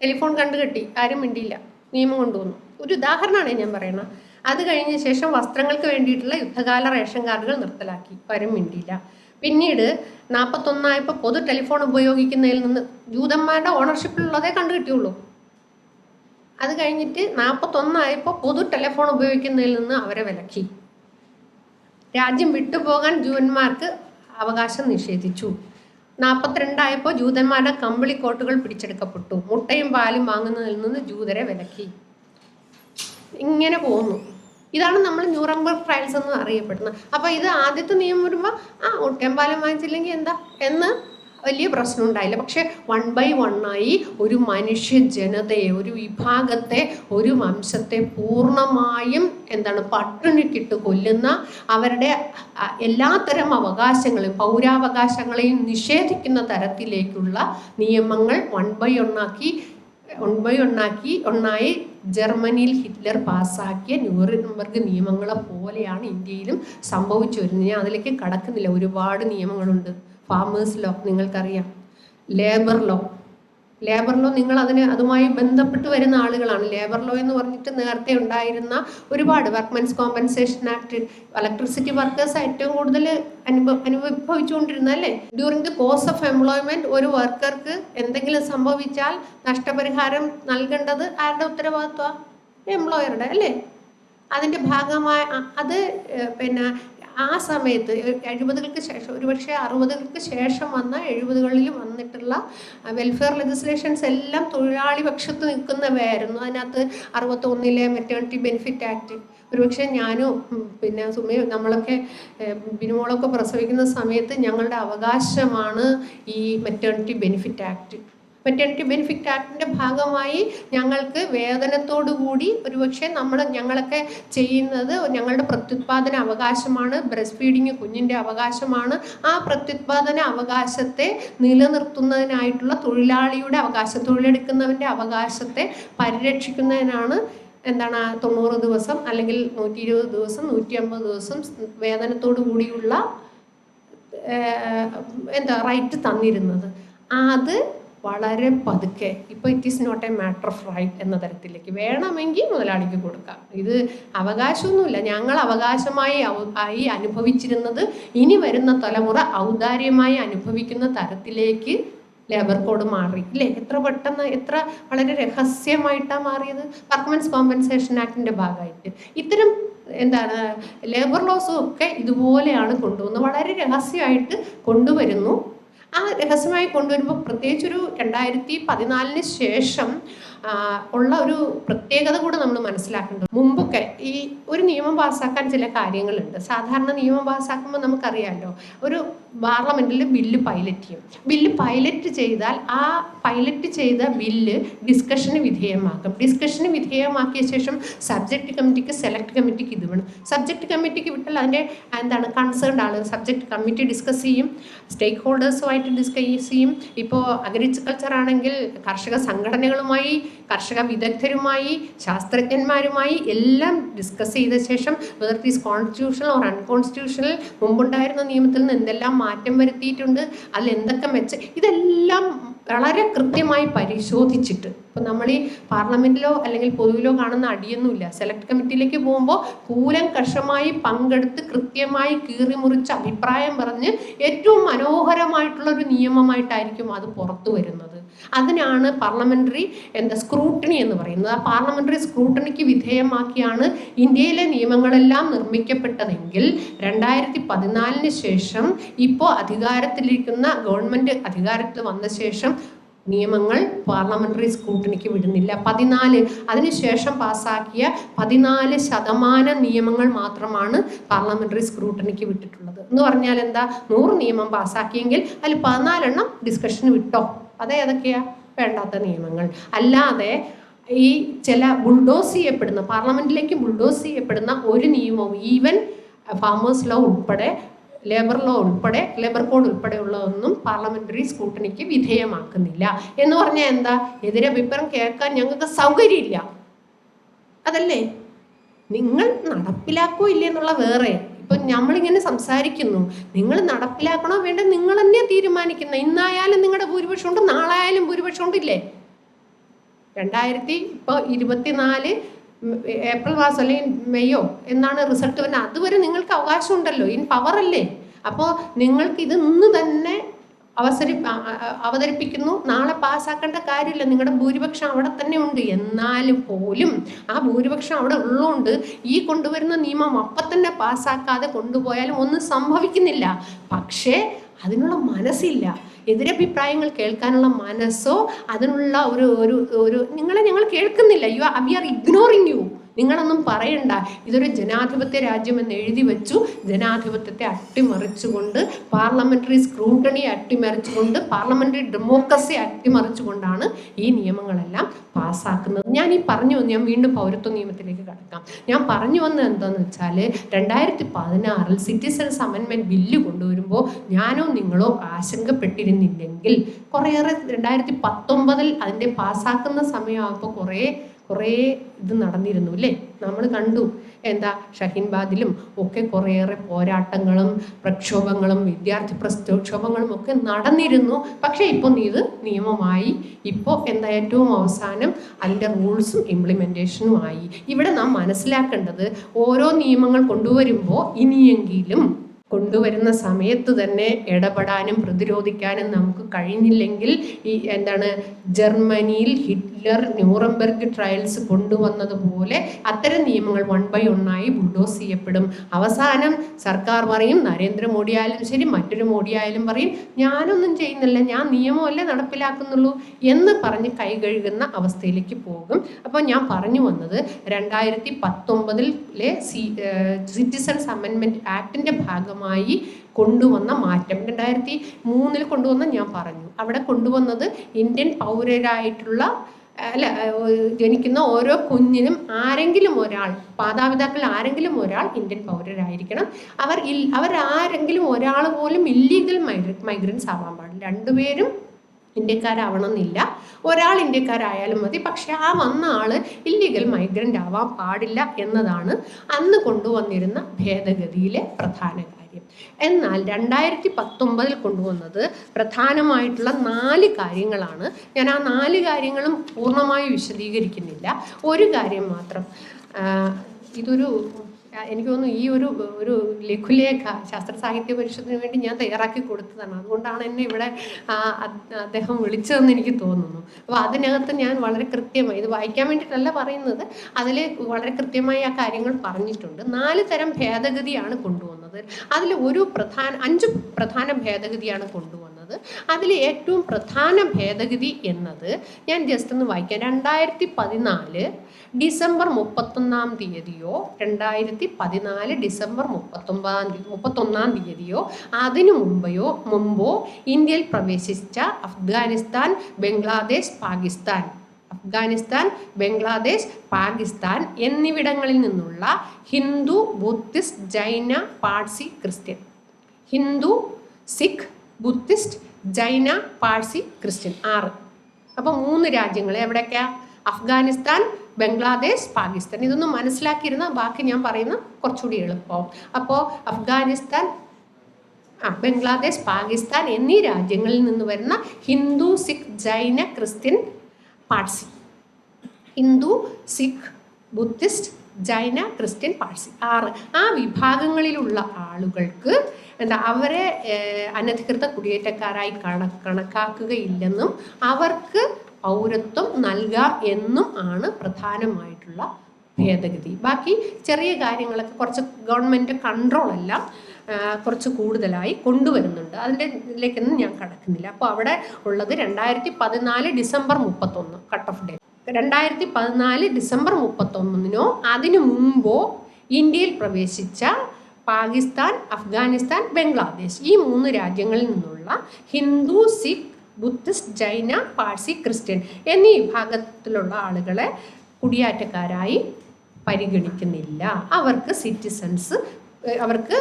ടെലിഫോൺ കണ്ടുകെട്ടി, ആരും മിണ്ടിയില്ല, നിയമം കൊണ്ടുവന്നു. ഒരു ഉദാഹരണമാണ് ഞാൻ പറയുന്നത്. അത് കഴിഞ്ഞ ശേഷം വസ്ത്രങ്ങൾക്ക് വേണ്ടിയിട്ടുള്ള യുദ്ധകാല റേഷൻ കാർഡുകൾ നിർത്തലാക്കി, ആരും മിണ്ടിയില്ല. പിന്നീട് 41 പൊതു ടെലിഫോൺ ഉപയോഗിക്കുന്നതിൽ നിന്ന് ജൂതന്മാരുടെ ഓണർഷിപ്പിലുള്ളതേ കണ്ടുകിട്ടിയുള്ളൂ. അത് കഴിഞ്ഞിട്ട് 41 പൊതു ടെലിഫോൺ ഉപയോഗിക്കുന്നതിൽ നിന്ന് അവരെ വിലക്കി. രാജ്യം വിട്ടുപോകാൻ ജൂതന്മാർക്ക് അവകാശം നിഷേധിച്ചു. 42 ജൂതന്മാരുടെ കമ്പിളിക്കോട്ടുകൾ പിടിച്ചെടുക്കപ്പെട്ടു. മുട്ടയും പാലും വാങ്ങുന്നതിൽ നിന്ന് ജൂതരെ വിലക്കി. ഇങ്ങനെ പോകുന്നു. ഇതാണ് നമ്മൾ ന്യൂറംബർഗ് ട്രയൽസ് എന്ന് അറിയപ്പെടുന്നത്. അപ്പോൾ ഇത് ആദ്യത്തെ നിയമം വരുമ്പോൾ മുട്ടയും പാലും വാങ്ങിച്ചില്ലെങ്കിൽ എന്താ എന്ന് വലിയ പ്രശ്നം ഉണ്ടായില്ല. പക്ഷെ 1 by 1 ഒരു മനുഷ്യ ജനതയെ, ഒരു വിഭാഗത്തെ, ഒരു വംശത്തെ പൂർണ്ണമായും പട്ടിണിക്കിട്ട് കൊല്ലുന്ന, അവരുടെ എല്ലാത്തരം അവകാശങ്ങളെയും പൗരാവകാശങ്ങളെയും നിഷേധിക്കുന്ന തരത്തിലേക്കുള്ള നിയമങ്ങൾ 1 by 1 ജർമ്മനിയിൽ ഹിറ്റ്ലർ പാസ്സാക്കിയ ന്യൂറംബർഗ് നിയമങ്ങളെ പോലെയാണ് ഇന്ത്യയിലും സംഭവിച്ചു വരുന്നത്. ഞാൻ അതിലേക്ക് കടക്കുന്നില്ല. ഒരുപാട് നിയമങ്ങളുണ്ട്. ഫാമേഴ്സ് ലോ നിങ്ങൾക്കറിയാം, ലേബർ ലോ നിങ്ങൾ അതുമായി ബന്ധപ്പെട്ട് വരുന്ന ആളുകളാണ്. ലേബർ ലോ എന്ന് പറഞ്ഞിട്ട് നേരത്തെ ഉണ്ടായിരുന്ന ഒരുപാട് വർക്ക്മെൻസ് കോമ്പൻസേഷൻ ആക്ട്, ഇലക്ട്രിസിറ്റി വർക്കേഴ്സ് ഏറ്റവും കൂടുതൽ അനുഭവിച്ചുകൊണ്ടിരുന്ന അല്ലേ? During the course of employment ഒരു വർക്കർക്ക് എന്തെങ്കിലും സംഭവിച്ചാൽ നഷ്ടപരിഹാരം നൽകേണ്ടത് ആരുടെ ഉത്തരവാദിത്വം? എംപ്ലോയറുടെ അല്ലേ? അതിൻ്റെ ഭാഗമായ അത് ആ സമയത്ത് 70കൾക്ക് ശേഷം, ഒരുപക്ഷെ 60കൾക്ക് ശേഷം വന്ന 70കളിൽ വന്നിട്ടുള്ള വെൽഫെയർ ലെജിസ്ലേഷൻസ് എല്ലാം തൊഴിലാളി പക്ഷത്ത് നിൽക്കുന്നവയായിരുന്നു. അതിനകത്ത് 61 മെറ്റേണിറ്റി ബെനിഫിറ്റ് ആക്ട്, ഒരുപക്ഷെ ഞാനും സുമയും നമ്മളൊക്കെ ബിനുമോളൊക്കെ പ്രസവിക്കുന്ന സമയത്ത് ഞങ്ങളുടെ അവകാശമാണ് ഈ maternity benefit act. Maternity benefit ആക്ടിൻ്റെ ഭാഗമായി ഞങ്ങൾക്ക് വേതനത്തോടു കൂടി ഒരുപക്ഷെ ഞങ്ങളൊക്കെ ചെയ്യുന്നത് ഞങ്ങളുടെ പ്രത്യുത്പാദന അവകാശമാണ്. ബ്രസ്റ്റ് ഫീഡിങ് കുഞ്ഞിൻ്റെ അവകാശമാണ്. ആ പ്രത്യുത്പാദന അവകാശത്തെ നിലനിർത്തുന്നതിനായിട്ടുള്ള തൊഴിലാളിയുടെ അവകാശം, തൊഴിലെടുക്കുന്നവൻ്റെ അവകാശത്തെ പരിരക്ഷിക്കുന്നതിനാണ് 90 ദിവസം അല്ലെങ്കിൽ 120 ദിവസം 150 ദിവസം വേതനത്തോടു കൂടിയുള്ള റൈറ്റ് തന്നിരുന്നത്. അത് വളരെ പതുക്കെ, ഇപ്പോൾ it is not a matter of right എന്ന തരത്തിലേക്ക് വേണമെങ്കിൽ മുതലാളിക്ക് കൊടുക്കാം. ഇത് അവകാശമൊന്നുമില്ല, ഞങ്ങൾ അവകാശമായി ആയി അനുഭവിച്ചിരുന്നത് ഇനി വരുന്ന തലമുറ ഔദാര്യമായി അനുഭവിക്കുന്ന തരത്തിലേക്ക് ലേബർ കോഡ് മാറി ഇല്ലേ? എത്ര പെട്ടെന്ന്, എത്ര വളരെ രഹസ്യമായിട്ടാണ് മാറിയത്. വർക്ക്മെൻസ് കോമ്പൻസേഷൻ ആക്ടിൻ്റെ ഭാഗമായിട്ട് ഇത്തരം ലേബർ ലോസും ഒക്കെ ഇതുപോലെയാണ് കൊണ്ടുവന്ന് വളരെ രഹസ്യമായിട്ട് കൊണ്ടുവരുന്നു. ആ രഹസ്യമായി കൊണ്ടുവരുമ്പോൾ പ്രത്യേകിച്ചൊരു 2014 ശേഷം ഉള്ള ഒരു പ്രത്യേകത കൂടെ നമ്മൾ മനസ്സിലാക്കേണ്ടത്. മുമ്പൊക്കെ ഈ ഒരു നിയമം പാസ്സാക്കാൻ ചില കാര്യങ്ങളുണ്ട്. സാധാരണ നിയമം പാസ്സാക്കുമ്പോൾ നമുക്കറിയാമല്ലോ, ഒരു പാർലമെൻറ്റിൽ ബില്ല് പൈലറ്റ് ചെയ്യും. ബില്ല് പൈലറ്റ് ചെയ്താൽ ആ പൈലറ്റ് ചെയ്ത ബില്ല് ഡിസ്കഷന് വിധേയമാക്കും. ഡിസ്കഷന് വിധേയമാക്കിയ ശേഷം സബ്ജക്റ്റ് കമ്മിറ്റിക്ക്, സെലക്ട് കമ്മിറ്റിക്ക് ഇത് വേണം. സബ്ജക്റ്റ് കമ്മിറ്റിക്ക് വിട്ടാൽ അതിൻ്റെ കൺസേൺഡ് ആൾ സബ്ജക്റ്റ് കമ്മിറ്റി ഡിസ്കസ് ചെയ്യും, സ്റ്റേക്ക് ഹോൾഡേഴ്സുമായിട്ട് ഡിസ്കസ് ചെയ്യും. ഇപ്പോൾ അഗ്രികൾച്ചർ ആണെങ്കിൽ കർഷക സംഘടനകളുമായി, കർഷക വിദഗ്ധരുമായി, ശാസ്ത്രജ്ഞന്മാരുമായി എല്ലാം ഡിസ്കസ് ചെയ്ത ശേഷം whether it is constitutional or unconstitutional, മുമ്പുണ്ടായിരുന്ന നിയമത്തിൽ നിന്ന് എന്തെല്ലാം മാറ്റം വരുത്തിയിട്ടുണ്ട്, അതിൽ എന്തൊക്കെ ഇതെല്ലാം വളരെ കൃത്യമായി പരിശോധിച്ചിട്ട്. ഇപ്പം നമ്മൾ ഈ പാർലമെൻറ്റിലോ അല്ലെങ്കിൽ പൊതുവിലോ കാണുന്ന അടിയൊന്നുമില്ല. സെലക്ട് കമ്മിറ്റിയിലേക്ക് പോകുമ്പോൾ കൂലങ്കഷമായി പങ്കെടുത്ത് കൃത്യമായി കീറിമുറിച്ച് അഭിപ്രായം പറഞ്ഞ് ഏറ്റവും മനോഹരമായിട്ടുള്ളൊരു നിയമമായിട്ടായിരിക്കും അത് പുറത്തു വരുന്നത്. അതിനാണ് പാർലമെൻ്ററി സ്ക്രൂട്ടണി എന്ന് പറയുന്നത്. ആ പാർലമെൻ്ററി സ്ക്രൂട്ടണിക്ക് വിധേയമാക്കിയാണ് ഇന്ത്യയിലെ നിയമങ്ങളെല്ലാം നിർമ്മിക്കപ്പെട്ടതെങ്കിൽ 2014 ശേഷം ഇപ്പോൾ അധികാരത്തിലിരിക്കുന്ന ഗവൺമെൻറ് അധികാരത്തിൽ വന്ന ശേഷം നിയമങ്ങൾ പാർലമെൻ്ററി സ്ക്രൂട്ടണിക്ക് വിടുന്നില്ല. 14 അതിനുശേഷം പാസ്സാക്കിയ 14% നിയമങ്ങൾ മാത്രമാണ് പാർലമെൻ്ററി സ്ക്രൂട്ടണിക്ക് വിട്ടിട്ടുള്ളത്. എന്ന് പറഞ്ഞാൽ എന്താ, 100 നിയമം പാസ്സാക്കിയെങ്കിൽ അതിൽ 14 ഡിസ്കഷന് വിട്ടോ. അതേതൊക്കെയാ? വേണ്ടാത്ത നിയമങ്ങൾ. അല്ലാതെ ഈ ചില ബുൾഡോസ് ചെയ്യപ്പെടുന്ന, പാർലമെൻറ്റിലേക്ക് ബുൾഡോസ് ചെയ്യപ്പെടുന്ന ഒരു നിയമവും, ഈവൻ ഫാമേഴ്സ് ലോ ഉൾപ്പെടെ, ലേബർ ലോ ഉൾപ്പെടെ, ലേബർ കോഡ് ഉൾപ്പെടെയുള്ളതൊന്നും പാർലമെൻ്ററി സ്ക്രൂട്ടണിക്ക് വിധേയമാക്കുന്നില്ല. എന്ന് പറഞ്ഞാൽ എന്താ, എതിരഭിപ്രായം കേൾക്കാൻ ഞങ്ങൾക്ക് സൗകര്യമില്ല. അതല്ലേ? നിങ്ങൾ നടപ്പിലാക്കോ ഇല്ലേ എന്നുള്ള വേറെ. ഇപ്പം നമ്മളിങ്ങനെ സംസാരിക്കുന്നു, നിങ്ങൾ നടപ്പിലാക്കണോ വേണ്ട നിങ്ങൾ തന്നെ തീരുമാനിക്കുന്ന. ഇന്നായാലും നിങ്ങളുടെ ഭൂരിപക്ഷം ഉണ്ട്, നാളായാലും ഭൂരിപക്ഷം ഉണ്ടില്ലേ? 2024 ഏപ്രിൽ മാസം അല്ലെങ്കിൽ മെയ്യോ എന്നാണ് റിസൾട്ട് വരുന്നത്. അതുവരെ നിങ്ങൾക്ക് അവകാശം ഉണ്ടല്ലോ, ഇൻ പവർ അല്ലേ. അപ്പോൾ നിങ്ങൾക്ക് ഇത് ഇന്ന് തന്നെ അവതരിപ്പിക്കുന്നു, നാളെ പാസ്സാക്കേണ്ട കാര്യമില്ല, നിങ്ങളുടെ ഭൂരിപക്ഷം അവിടെ തന്നെ ഉണ്ട്. എന്നാലും പോലും ആ ഭൂരിപക്ഷം അവിടെ ഉള്ളതുകൊണ്ട് ഈ കൊണ്ടുവരുന്ന നിയമം അപ്പം തന്നെ പാസ്സാക്കാതെ കൊണ്ടുപോയാലും ഒന്നും സംഭവിക്കുന്നില്ല. പക്ഷേ അതിനുള്ള മനസ്സില്ല, എതിരഭിപ്രായങ്ങൾ കേൾക്കാനുള്ള മനസ്സോ അതിനുള്ള ഒരു നിങ്ങളെ ഞങ്ങൾ കേൾക്കുന്നില്ല. We are ignoring you. നിങ്ങളൊന്നും പറയണ്ട, ഇതൊരു ജനാധിപത്യ രാജ്യമെന്ന് എഴുതി വെച്ചു. ജനാധിപത്യത്തെ അട്ടിമറിച്ചുകൊണ്ട്, പാർലമെൻ്ററി സ്ക്രൂട്ടണി അട്ടിമറിച്ചുകൊണ്ട്, പാർലമെൻ്ററി ഡെമോക്രസി അട്ടിമറിച്ചുകൊണ്ടാണ് ഈ നിയമങ്ങളെല്ലാം പാസ്സാക്കുന്നത്. ഞാൻ വീണ്ടും പൗരത്വ നിയമത്തിലേക്ക് കടക്കാം. ഞാൻ പറഞ്ഞു വന്നത് എന്താണെന്ന് വെച്ചാൽ, 2016 സിറ്റിസൺസ് അമെൻമെൻറ്റ് ബില്ല് കൊണ്ടുവരുമ്പോൾ ഞാനോ നിങ്ങളോ ആശങ്കപ്പെട്ടിരുന്നില്ലെങ്കിൽ, കുറേയേറെ 2019 അതിൻ്റെ പാസ്സാക്കുന്ന സമയമാകുമ്പോൾ കുറേ ഇത് നടന്നിരുന്നു അല്ലേ? നമ്മൾ കണ്ടു ഷഹീൻബാദിലും ഒക്കെ കുറേയേറെ പോരാട്ടങ്ങളും പ്രക്ഷോഭങ്ങളും വിദ്യാർത്ഥി പ്രക്ഷോഭങ്ങളും ഒക്കെ നടന്നിരുന്നു. പക്ഷേ ഇപ്പോൾ ഇത് നിയമമായി. ഇപ്പോൾ ഏറ്റവും അവസാനം അതിൻ്റെ റൂൾസും ഇംപ്ലിമെൻറ്റേഷനും ആയി. ഇവിടെ നാം മനസ്സിലാക്കേണ്ടത്, ഓരോ നിയമങ്ങൾ കൊണ്ടുവരുമ്പോൾ ഇനിയെങ്കിലും കൊണ്ടുവരുന്ന സമയത്ത് തന്നെ ഇടപെടാനും പ്രതിരോധിക്കാനും നമുക്ക് കഴിഞ്ഞില്ലെങ്കിൽ ജർമ്മനിയിൽ ഹിറ്റ്ലർ ന്യൂറംബർഗ് ട്രയൽസ് കൊണ്ടുവന്നതുപോലെ അത്തരം നിയമങ്ങൾ 1 by 1 ബുൾഡോസ് ചെയ്യപ്പെടും. അവസാനം സർക്കാർ പറയും, നരേന്ദ്രമോദി ആയാലും ശരി, മറ്റൊരു മോദി ആയാലും പറയും, ഞാനൊന്നും ചെയ്യുന്നില്ല, ഞാൻ നിയമമല്ലേ നടപ്പിലാക്കുന്നുള്ളൂ എന്ന് പറഞ്ഞ് കൈ കഴുകുന്ന അവസ്ഥയിലേക്ക് പോകും. അപ്പോൾ ഞാൻ പറഞ്ഞു വന്നത്, 2019 സിറ്റിസൺസ് അമെൻമെൻറ്റ് ആക്ടിൻ്റെ ഭാഗമായി കൊണ്ടുവന്ന മാറ്റം, 2003 കൊണ്ടുവന്ന ഞാൻ പറഞ്ഞു. അവിടെ കൊണ്ടുവന്നത് ഇന്ത്യൻ പൗരരായിട്ടുള്ള ജനിക്കുന്ന ഓരോ കുഞ്ഞിനും ആരെങ്കിലും ഒരാൾ, മാതാപിതാക്കൾ ആരെങ്കിലും ഒരാൾ ഇന്ത്യൻ പൗരരായിരിക്കണം. അവരാരെങ്കിലും ഒരാൾ പോലും ഇല്ലീഗൽ മൈഗ്രൻസ് ആവാൻ പാടില്ല. 2 പേരും ഇന്ത്യക്കാരാവണമെന്നില്ല, ഒരാൾ ഇന്ത്യക്കാരായാലും മതി. പക്ഷെ ആ വന്ന ആൾ ഇല്ലീഗൽ മൈഗ്രൻ്റ് ആവാൻ പാടില്ല എന്നതാണ് അന്ന് കൊണ്ടുവന്നിരുന്ന ഭേദഗതിയിലെ പ്രധാന കാര്യം. കാര്യം. എന്നാൽ 2019 കൊണ്ടുവന്നത് പ്രധാനമായിട്ടുള്ള 4 കാര്യങ്ങളാണ്. ഞാൻ ആ 4 കാര്യങ്ങളും പൂർണ്ണമായി വിശദീകരിക്കുന്നില്ല. ഒരു കാര്യം മാത്രം, ഇതൊരു എനിക്ക് തോന്നുന്നു ഈ ഒരു ലഘുലേഖ ശാസ്ത്ര സാഹിത്യ പരിഷത്തിന് വേണ്ടി ഞാൻ തയ്യാറാക്കി കൊടുത്തതാണ്. അതുകൊണ്ടാണ് എന്നെ ഇവിടെ അദ്ദേഹം വിളിച്ചതെന്ന് എനിക്ക് തോന്നുന്നു. അപ്പോൾ അതിനകത്ത് ഞാൻ വളരെ കൃത്യമായി, ഇത് വായിക്കാൻ വേണ്ടിയിട്ടല്ല പറയുന്നത്, അതിൽ വളരെ കൃത്യമായി ആ കാര്യങ്ങൾ പറഞ്ഞിട്ടുണ്ട്. 4 തരം ഭേദഗതിയാണ് കൊണ്ടുവന്നത്. അതിൽ 5 പ്രധാന ഭേദഗതിയാണ് കൊണ്ടുവന്നത്. അതിൽ ഏറ്റവും പ്രധാന ഭേദഗതി എന്നത് ഞാൻ ജസ്റ്റ് ഒന്ന് വായിക്കാം. 2014 ഡിസംബർ 31 തീയതിയോ 2014 ഡിസംബർ 31 തീയതിയോ അതിനു മുമ്പോ ഇന്ത്യയിൽ പ്രവേശിച്ച അഫ്ഗാനിസ്ഥാൻ, ബംഗ്ലാദേശ്, പാകിസ്ഥാൻ എന്നിവിടങ്ങളിൽ നിന്നുള്ള ഹിന്ദു, ബുദ്ധിസ്റ്റ്, ജൈന, പാഴ്സി, ക്രിസ്ത്യൻ, ഹിന്ദു, സിഖ്, ബുദ്ധിസ്റ്റ്, ജൈന, പാഴ്സി, ക്രിസ്ത്യൻ 6. അപ്പോൾ 3 രാജ്യങ്ങൾ എവിടേക്കാ? അഫ്ഗാനിസ്ഥാൻ, ബംഗ്ലാദേശ്, പാകിസ്ഥാൻ. ഇതൊന്നും മനസ്സിലാക്കിയിരുന്ന ബാക്കി ഞാൻ പറയുന്ന കുറച്ചുകൂടി എളുപ്പമാവും. അപ്പോൾ അഫ്ഗാനിസ്ഥാൻ, ബംഗ്ലാദേശ്, പാകിസ്ഥാൻ എന്നീ രാജ്യങ്ങളിൽ നിന്ന് വരുന്ന ഹിന്ദു, സിഖ്, ജൈന, ക്രിസ്ത്യൻ, പാഴ്സി. ഹിന്ദു, സിഖ്, ബുദ്ധിസ്റ്റ്, ജൈന, ക്രിസ്ത്യൻ, പാഴ്സി 6. ആ വിഭാഗങ്ങളിലുള്ള ആളുകൾക്ക് അവരെ അനധികൃത കുടിയേറ്റക്കാരായി കണക്കാക്കുകയില്ലെന്നും അവർക്ക് പൗരത്വം നൽകാം എന്നും ആണ് പ്രധാനമായിട്ടുള്ള ഭേദഗതി. ബാക്കി ചെറിയ കാര്യങ്ങളൊക്കെ കുറച്ച് ഗവൺമെൻറ് കൺട്രോളെല്ലാം കുറച്ച് കൂടുതലായി കൊണ്ടുവരുന്നുണ്ട്. അതിൻ്റെ ഇതിലേക്കൊന്നും ഞാൻ കടക്കുന്നില്ല. അപ്പോൾ അവിടെ ഉള്ളത് 2014 December 31 cut off day. 2014 December 31 അതിനു മുമ്പോ ഇന്ത്യയിൽ പ്രവേശിച്ച പാകിസ്ഥാൻ, അഫ്ഗാനിസ്ഥാൻ, ബംഗ്ലാദേശ് ഈ 3 രാജ്യങ്ങളിൽ നിന്നുള്ള ഹിന്ദു, സിഖ്, ബുദ്ധിസ്റ്റ്, ജൈന, പാഴ്സി, ക്രിസ്ത്യൻ എന്നീ വിഭാഗത്തിലുള്ള ആളുകളെ കുടിയേറ്റക്കാരായി പരിഗണിക്കുന്നില്ല. അവർക്ക്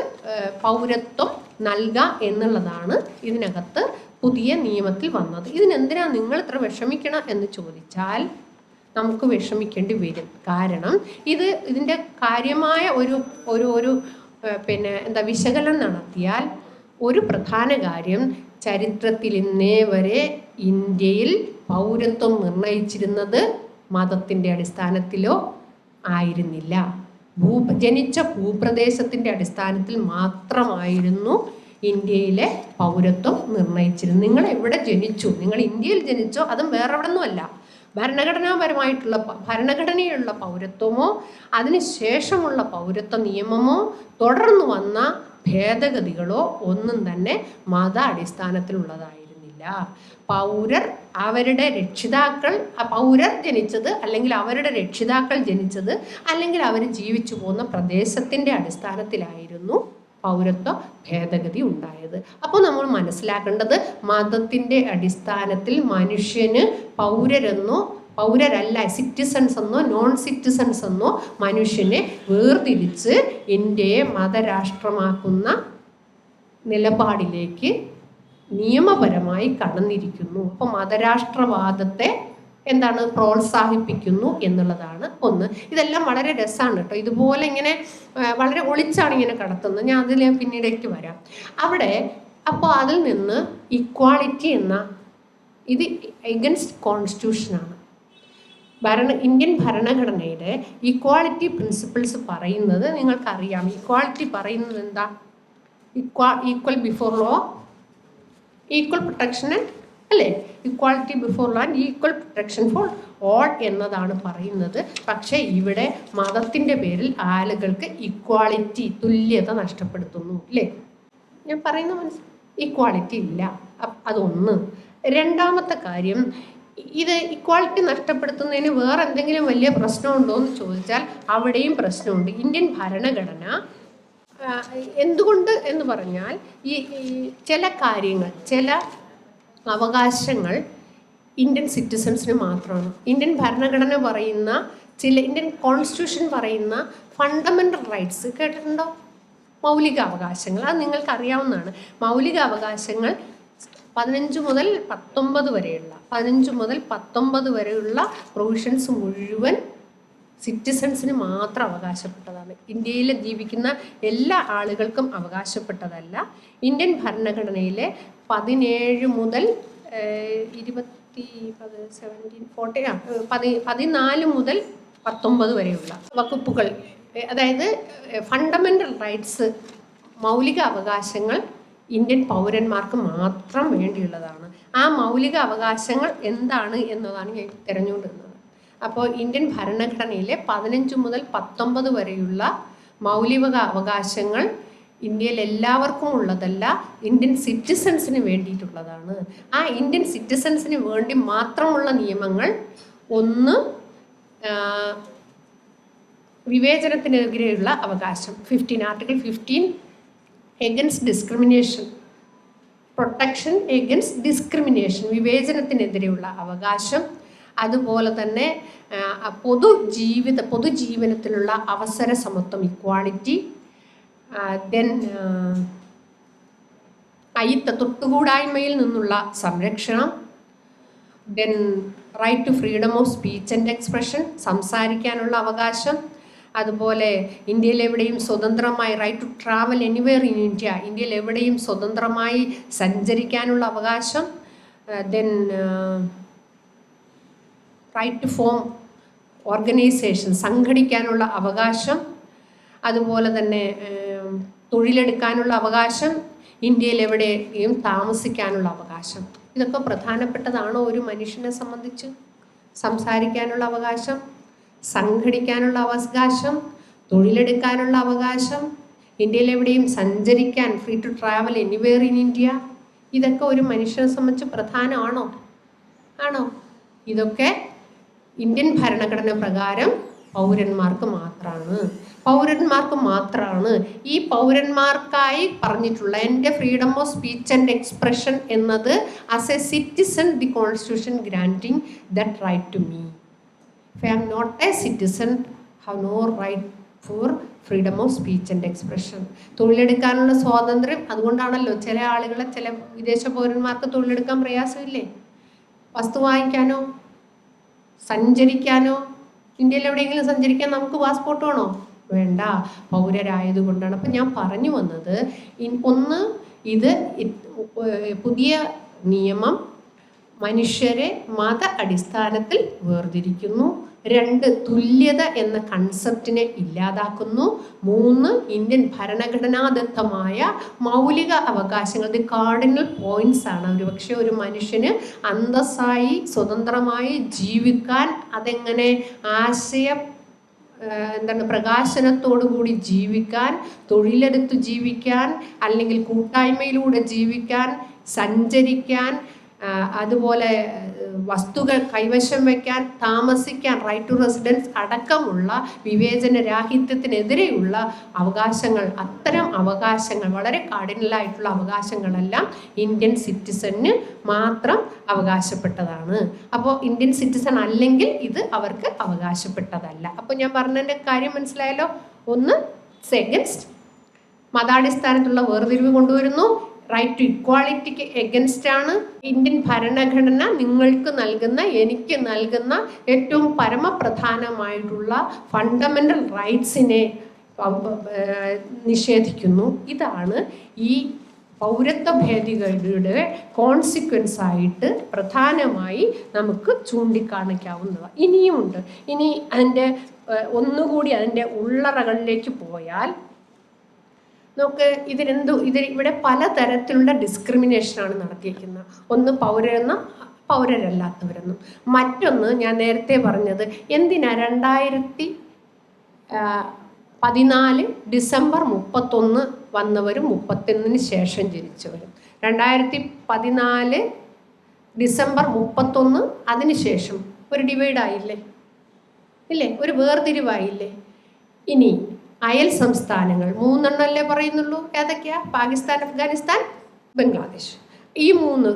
പൗരത്വം നൽകാം എന്നുള്ളതാണ് ഇതിനകത്ത് പുതിയ നിയമത്തിൽ വന്നത്. ഇതിനെന്തിനാണ് നിങ്ങൾ ഇത്ര വിഷമിക്കണം എന്ന് ചോദിച്ചാൽ നമുക്ക് വിഷമിക്കേണ്ടി വരും. കാരണം ഇതിൻ്റെ കാര്യമായ ഒരു വിശകലനം നടത്തിയാൽ ഒരു പ്രധാന കാര്യം, ചരിത്രത്തിൽ ഇന്നേ വരെ ഇന്ത്യയിൽ പൗരത്വം നിർണയിച്ചിരുന്നത് മതത്തിൻ്റെ അടിസ്ഥാനത്തിലോ ആയിരുന്നില്ല. ജനിച്ച ഭൂപ്രദേശത്തിൻ്റെ അടിസ്ഥാനത്തിൽ മാത്രമായിരുന്നു ഇന്ത്യയിലെ പൗരത്വം നിർണയിച്ചിരുന്നത്. നിങ്ങൾ എവിടെ ജനിച്ചു, നിങ്ങൾ ഇന്ത്യയിൽ ജനിച്ചോ, അതും വേറെ എവിടെയൊന്നുമല്ല. ഭരണഘടനയുള്ള പൗരത്വമോ അതിനുശേഷമുള്ള പൗരത്വ നിയമമോ തുടർന്ന് വന്ന ഭേദഗതികളോ ഒന്നും തന്നെ മത അടിസ്ഥാനത്തിലുള്ളതായിരുന്നില്ല. പൗരർ ജനിച്ചത് അല്ലെങ്കിൽ അവരുടെ രക്ഷിതാക്കൾ ജനിച്ചത് അല്ലെങ്കിൽ അവർ ജീവിച്ചു പോകുന്ന പ്രദേശത്തിൻ്റെ അടിസ്ഥാനത്തിലായിരുന്നു പൗരത്വ ഭേദഗതി ഉണ്ടായത്. അപ്പോൾ നമ്മൾ മനസ്സിലാക്കേണ്ടത് മതത്തിൻ്റെ അടിസ്ഥാനത്തിൽ മനുഷ്യന് പൗരരല്ല സിറ്റിസൺസ് എന്നോ നോൺ സിറ്റിസൺസ് എന്നോ മനുഷ്യനെ വേർതിരിച്ച് ഇന്ത്യയെ മതരാഷ്ട്രമാക്കുന്ന നിലപാടിലേക്ക് നിയമപരമായി കടന്നിരിക്കുന്നു. അപ്പോൾ മതരാഷ്ട്രവാദത്തെ പ്രോത്സാഹിപ്പിക്കുന്നു എന്നുള്ളതാണ് ഒന്ന്. ഇതെല്ലാം വളരെ രസമാണ് കേട്ടോ. ഇതുപോലെ ഇങ്ങനെ വളരെ ഒളിച്ചാണ് ഇങ്ങനെ കടത്തുന്നത്. ഞാൻ അതിൽ പിന്നീടേക്ക് വരാം. അപ്പോൾ അതിൽ നിന്ന് ഇക്വാളിറ്റി ഇത് എഗൻസ്റ്റ് കോൺസ്റ്റിറ്റ്യൂഷനാണ്. ഇന്ത്യൻ ഭരണഘടനയുടെ ഈക്വാളിറ്റി പ്രിൻസിപ്പിൾസ് പറയുന്നത് നിങ്ങൾക്കറിയാം. ഈക്വാളിറ്റി പറയുന്നത് എന്താ? Equal before law, equal protection അല്ലേ? Equality before law and equal protection for all എന്നതാണ് പറയുന്നത്. പക്ഷേ ഇവിടെ മതത്തിൻ്റെ പേരിൽ ആളുകൾക്ക് ഈക്വാളിറ്റി, തുല്യത നഷ്ടപ്പെടുത്തുന്നു അല്ലേ? ഞാൻ പറയുന്ന ഈക്വാളിറ്റി ഇല്ല. അതൊന്ന്. രണ്ടാമത്തെ കാര്യം, ഇത് ഇക്വാളിറ്റി നഷ്ടപ്പെടുത്തുന്നതിന് വേറെ എന്തെങ്കിലും വലിയ പ്രശ്നമുണ്ടോ എന്ന് ചോദിച്ചാൽ അവിടെയും പ്രശ്നമുണ്ട്. ഇന്ത്യൻ ഭരണഘടന എന്തുകൊണ്ട് എന്ന് പറഞ്ഞാൽ ചില കാര്യങ്ങൾ, ചില അവകാശങ്ങൾ ഇന്ത്യൻ സിറ്റിസൺസിന് മാത്രമാണ്. ഇന്ത്യൻ ഭരണഘടന പറയുന്ന ഇന്ത്യൻ കോൺസ്റ്റിറ്റ്യൂഷൻ പറയുന്ന ഫണ്ടമെൻ്റൽ റൈറ്റ്സ് കേട്ടിട്ടുണ്ടോ? മൗലിക അവകാശങ്ങൾ, അത് നിങ്ങൾക്ക് അറിയാവുന്നതാണ്. മൗലിക അവകാശങ്ങൾ 15 മുതൽ 19 വരെയുള്ള പ്രൊവിഷൻസ് മുഴുവൻ സിറ്റിസൺസിന് മാത്രം അവകാശപ്പെട്ടതാണ്. ഇന്ത്യയിൽ ജീവിക്കുന്ന എല്ലാ ആളുകൾക്കും അവകാശപ്പെട്ടതല്ല. ഇന്ത്യൻ ഭരണഘടനയിലെ 17 മുതൽ 14 മുതൽ 19 വരെയുള്ള വകുപ്പുകൾ, അതായത് ഫണ്ടമെൻ്റൽ റൈറ്റ്സ്, മൗലിക അവകാശങ്ങൾ ഇന്ത്യൻ പൗരന്മാർക്ക് മാത്രം വേണ്ടിയുള്ളതാണ്. ആ മൗലിക അവകാശങ്ങൾ എന്താണ് എന്നതാണ് ഞാൻ തിരഞ്ഞുകൊണ്ടിരുന്നത്. അപ്പോൾ ഇന്ത്യൻ ഭരണഘടനയിലെ 15 മുതൽ 19 വരെയുള്ള മൗലിക അവകാശങ്ങൾ ഇന്ത്യയിൽ എല്ലാവർക്കും ഉള്ളതല്ല, ഇന്ത്യൻ സിറ്റിസൺസിന് വേണ്ടിയിട്ടുള്ളതാണ്. ആ ഇന്ത്യൻ സിറ്റിസൺസിന് വേണ്ടി മാത്രമുള്ള നിയമങ്ങൾ, ഒന്ന് വിവേചനത്തിനെതിരെയുള്ള അവകാശം, article 15 against discrimination, protection against discrimination, വിവേചനത്തിനെതിരെയുള്ള അവകാശം. അതുപോലെ തന്നെ പൊതുജീവനത്തിലുള്ള അവസര സമത്വം, ഇക്വാളിറ്റി. ദെൻ തൊട്ടുകൂടായ്മയിൽ നിന്നുള്ള സംരക്ഷണം. Then right to freedom of speech and expression, സംസാരിക്കാനുള്ള അവകാശം. അതുപോലെ ഇന്ത്യയിൽ എവിടെയും സ്വതന്ത്രമായി, right to travel anywhere in India, ഇന്ത്യയിൽ എവിടെയും സ്വതന്ത്രമായി സഞ്ചരിക്കാനുള്ള അവകാശം. Then right to form organisation, സംഘടിക്കാനുള്ള അവകാശം. അതുപോലെ തന്നെ തൊഴിലെടുക്കാനുള്ള അവകാശം, ഇന്ത്യയിൽ എവിടെയും താമസിക്കാനുള്ള അവകാശം. ഇതൊക്കെ പ്രധാനപ്പെട്ടതാണോ ഒരു മനുഷ്യനെ സംബന്ധിച്ച്? സംസാരിക്കാനുള്ള അവകാശം, സംഘടിക്കാനുള്ള അവകാശം, തൊഴിലെടുക്കാനുള്ള അവകാശം, ഇന്ത്യയിൽ എവിടെയും സഞ്ചരിക്കാൻ, free to travel anywhere in India. ഇതൊക്കെ ഒരു മനുഷ്യനെ സംബന്ധിച്ച് പ്രധാനമാണോ? ആണോ? ഇതൊക്കെ ഇന്ത്യൻ ഭരണഘടന പ്രകാരം പൗരന്മാർക്ക് മാത്രമാണ്. ഈ പൗരന്മാർക്കായി പറഞ്ഞിട്ടുള്ള എൻ്റെ freedom of speech and expression എന്നത് as a citizen the constitution granting that right to me. If I am not a citizen, have no right for freedom of speech and expression. തൊഴിലെടുക്കാനുള്ള സ്വാതന്ത്ര്യം, അതുകൊണ്ടാണല്ലോ ചില ആളുകളെ, ചില വിദേശ പൗരന്മാർക്ക് തൊഴിലെടുക്കാൻ പ്രയാസമില്ലേ? വസ്തു വാങ്ങിക്കാനോ സഞ്ചരിക്കാനോ, ഇന്ത്യയിൽ എവിടെയെങ്കിലും സഞ്ചരിക്കാൻ നമുക്ക് പാസ്പോർട്ട് വേണോ? വേണ്ട, പൗരരായതുകൊണ്ടാണ്. അപ്പം ഞാൻ പറഞ്ഞു വന്നത്, ഒന്ന്, ഇത് പുതിയ നിയമം മനുഷ്യരെ മത അടിസ്ഥാനത്തിൽ വേർതിരിക്കുന്നു. 2, തുല്യത എന്ന കൺസെപ്റ്റിനെ ഇല്ലാതാക്കുന്നു. 3, ഇന്ത്യൻ ഭരണഘടനാദത്തമായ മൗലിക അവകാശങ്ങൾ, ദി കാർഡിനൽ പോയിന്റ്സ് ആണ്. ഒരുപക്ഷെ ഒരു മനുഷ്യന് അന്തസ്സായി സ്വതന്ത്രമായി ജീവിക്കാൻ, അതെങ്ങനെ പ്രകാശനത്തോടുകൂടി ജീവിക്കാൻ, തൊഴിലെടുത്ത് ജീവിക്കാൻ, അല്ലെങ്കിൽ കൂട്ടായ്മയിലൂടെ ജീവിക്കാൻ, സഞ്ചരിക്കാൻ, അതുപോലെ വസ്തുക്കൾ കൈവശം വയ്ക്കാൻ, താമസിക്കാൻ, റൈറ്റ് ടു റെസിഡൻസ് അടക്കമുള്ള വിവേചനരാഹിത്യത്തിനെതിരെയുള്ള അവകാശങ്ങൾ, അത്തരം അവകാശങ്ങൾ, വളരെ കാർഡിനലായിട്ടുള്ള അവകാശങ്ങളെല്ലാം ഇന്ത്യൻ സിറ്റിസന് മാത്രം അവകാശപ്പെട്ടതാണ്. അപ്പോൾ ഇന്ത്യൻ സിറ്റിസൺ അല്ലെങ്കിൽ ഇത് അവർക്ക് അവകാശപ്പെട്ടതല്ല. അപ്പോൾ ഞാൻ പറഞ്ഞതിൻ്റെ കാര്യം മനസ്സിലായല്ലോ. ഒന്ന്, എഗൻസ്റ്റ് മതാടിസ്ഥാനത്തുള്ള വേർതിരിവ് കൊണ്ടുവരുന്നു. റൈറ്റ് ടു ഇക്വാളിറ്റിക്ക് എഗൻസ്റ്റ് ആണ്. ഇന്ത്യൻ ഭരണഘടന നിങ്ങൾക്ക് നൽകുന്ന, എനിക്ക് നൽകുന്ന ഏറ്റവും പരമപ്രധാനമായിട്ടുള്ള ഫണ്ടമെൻ്റൽ റൈറ്റ്സിനെ നിഷേധിക്കുന്നു. ഇതാണ് ഈ പൗരത്വ ഭേദഗതിയുടെ കോൺസിക്വൻസ് ആയിട്ട് പ്രധാനമായി നമുക്ക് ചൂണ്ടിക്കാണിക്കാവുന്നത്. ഇനിയുമുണ്ട്. ഇനി അതിൻ്റെ ഒന്നുകൂടി അതിൻ്റെ ഉള്ളറകളിലേക്ക് പോയാൽ നമുക്ക് ഇവിടെ പലതരത്തിലുള്ള ഡിസ്ക്രിമിനേഷനാണ് നടത്തിയിരിക്കുന്നത്. ഒന്ന് പൗരരെന്നും പൗരരല്ലാത്തവരെന്നും. മറ്റൊന്ന് ഞാൻ നേരത്തെ പറഞ്ഞത്, എന്തിനാ 2014 ഡിസംബർ 31 വന്നവരും 31 ശേഷം ജനിച്ചവരും, 2014 ഡിസംബർ 31 അതിനുശേഷം ഒരു ഡിവൈഡായില്ലേ? ഇല്ലേ? ഒരു വേർതിരിവായില്ലേ? ഇനി അയൽ സംസ്ഥാനങ്ങൾ 3 അല്ലേ പറയുന്നുള്ളൂ. ഏതൊക്കെയാ? പാകിസ്ഥാൻ, അഫ്ഗാനിസ്ഥാൻ, ബംഗ്ലാദേശ്. ഈ 3.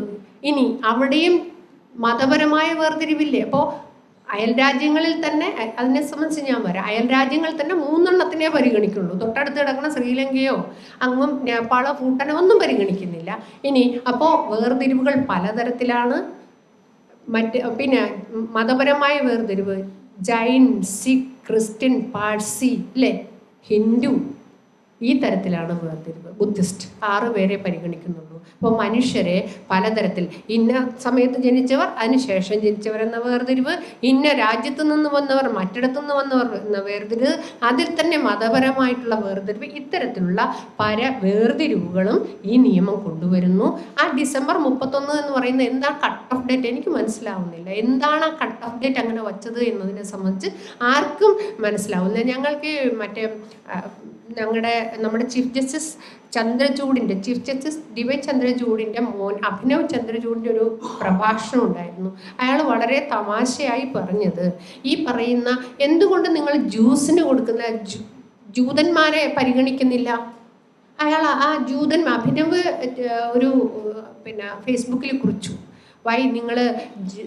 ഇനി അവിടെയും മതപരമായ വേർതിരിവില്ലേ? അപ്പോൾ അയൽ രാജ്യങ്ങളിൽ തന്നെ, അതിനെ സംബന്ധിച്ച് ഞാൻ വരാം, അയൽ രാജ്യങ്ങളിൽ തന്നെ 3 പരിഗണിക്കുള്ളൂ. തൊട്ടടുത്ത് കിടക്കുന്ന ശ്രീലങ്കയോ അങ്ങും നേപ്പാളോ ഭൂട്ടാനോ ഒന്നും പരിഗണിക്കുന്നില്ല. ഇനി അപ്പോൾ വേർതിരിവുകൾ പലതരത്തിലാണ്. പിന്നെ മതപരമായ വേർതിരിവ്, ജൈൻ, സിഖ്, ക്രിസ്ത്യൻ, പാഴ്സി, അല്ലേ, ഹിന്ദു, ഈ തരത്തിലാണ് വേർതിരിവ്. ബുദ്ധിസ്റ്റ് 6 പേരെ പരിഗണിക്കുന്നുള്ളൂ. അപ്പോൾ മനുഷ്യരെ പലതരത്തിൽ ഇന്ന സമയത്ത് ജനിച്ചവർ, അതിനുശേഷം ജനിച്ചവർ എന്ന വേർതിരിവ്, ഇന്ന രാജ്യത്തു നിന്ന് വന്നവർ, മറ്റിടത്തു നിന്ന് വന്നവർ എന്ന വേർതിരിവ്, അതിൽ തന്നെ മതപരമായിട്ടുള്ള വേർതിരിവ്, ഇത്തരത്തിലുള്ള പല വേർതിരിവുകളും ഈ നിയമം കൊണ്ടുവരുന്നു. ആ ഡിസംബർ 31 എന്ന് പറയുന്നത് എന്താ കട്ട് ഓഫ് ഡേറ്റ് എനിക്ക് മനസ്സിലാവുന്നില്ല. എന്താണ് ആ കട്ട് ഓഫ് ഡേറ്റ് അങ്ങനെ വച്ചത് എന്നതിനെ സംബന്ധിച്ച് ആർക്കും മനസ്സിലാവുന്നില്ല. ഞങ്ങൾക്ക് നമ്മുടെ ചീഫ് ജസ്റ്റിസ് ഡിവൈൻ ചന്ദ്രചൂഡിൻ്റെ മോൻ അഭിനവ് ചന്ദ്രചൂഡിൻ്റെ ഒരു പ്രഭാഷണം ഉണ്ടായിരുന്നു. അയാൾ വളരെ തമാശയായി പറഞ്ഞത്, ഈ പറയുന്ന എന്തുകൊണ്ട് നിങ്ങൾ ജ്യൂസിന് കൊടുക്കുന്ന ജൂതന്മാരെ പരിഗണിക്കുന്നില്ല? അയാൾ അഭിനവ് ഒരു ഫേസ്ബുക്കിൽ കുറിച്ചു, വൈ നിങ്ങൾ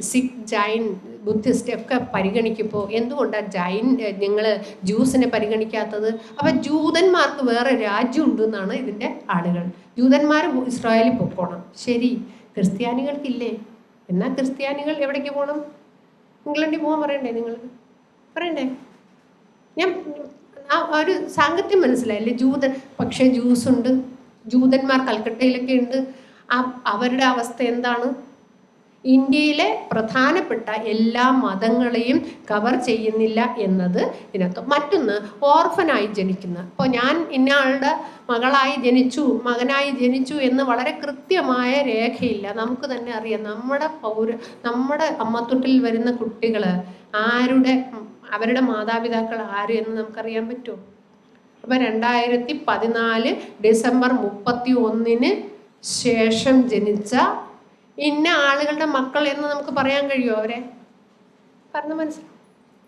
സിഖ്, ജൈൻ, ബുദ്ധിസ്റ്റ് ഒക്കെ പരിഗണിക്കുമ്പോൾ എന്തുകൊണ്ടാണ് നിങ്ങൾ ജ്യൂസിനെ പരിഗണിക്കാത്തത്? അപ്പം ജൂതന്മാർക്ക് വേറെ രാജ്യമുണ്ടെന്നാണ് ഇതിൻ്റെ ആളുകൾ. ജൂതന്മാർ ഇസ്രായേലിൽ പൊക്കോണം. ശരി, ക്രിസ്ത്യാനികൾക്കില്ലേ? എന്നാൽ ക്രിസ്ത്യാനികൾ എവിടേക്ക് പോകണം? ഇംഗ്ലണ്ടിൽ പോകാൻ പറയണ്ടേ? നിങ്ങൾക്ക് പറയണ്ടേ? ഞാൻ ഒരു സാങ്കത്യം മനസ്സിലായില്ലേ? പക്ഷേ ജ്യൂസുണ്ട്, ജൂതന്മാർ കൽക്കട്ടയിലൊക്കെ ഉണ്ട്. അവരുടെ അവസ്ഥ എന്താണ്? ഇന്ത്യയിലെ പ്രധാനപ്പെട്ട എല്ലാ മതങ്ങളെയും കവർ ചെയ്യുന്നില്ല എന്നത് ഇതിനകത്ത്. മറ്റൊന്ന്, ഓർഫനായി ജനിക്കുന്ന, ഇപ്പോൾ ഞാൻ ഇന്നയാളുടെ മകനായി ജനിച്ചു എന്ന് വളരെ കൃത്യമായ രേഖയില്ല. നമുക്ക് തന്നെ അറിയാം, നമ്മുടെ അമ്മത്തൊട്ടിൽ വരുന്ന കുട്ടികൾ അവരുടെ മാതാപിതാക്കൾ ആര് എന്ന് നമുക്കറിയാൻ പറ്റുമോ? അപ്പം 2014 ഡിസംബർ 31 ശേഷം ജനിച്ച ഇന്ന ആളുകളുടെ മക്കൾ എന്ന് നമുക്ക് പറയാൻ കഴിയുമോ? അവരെ പറഞ്ഞ്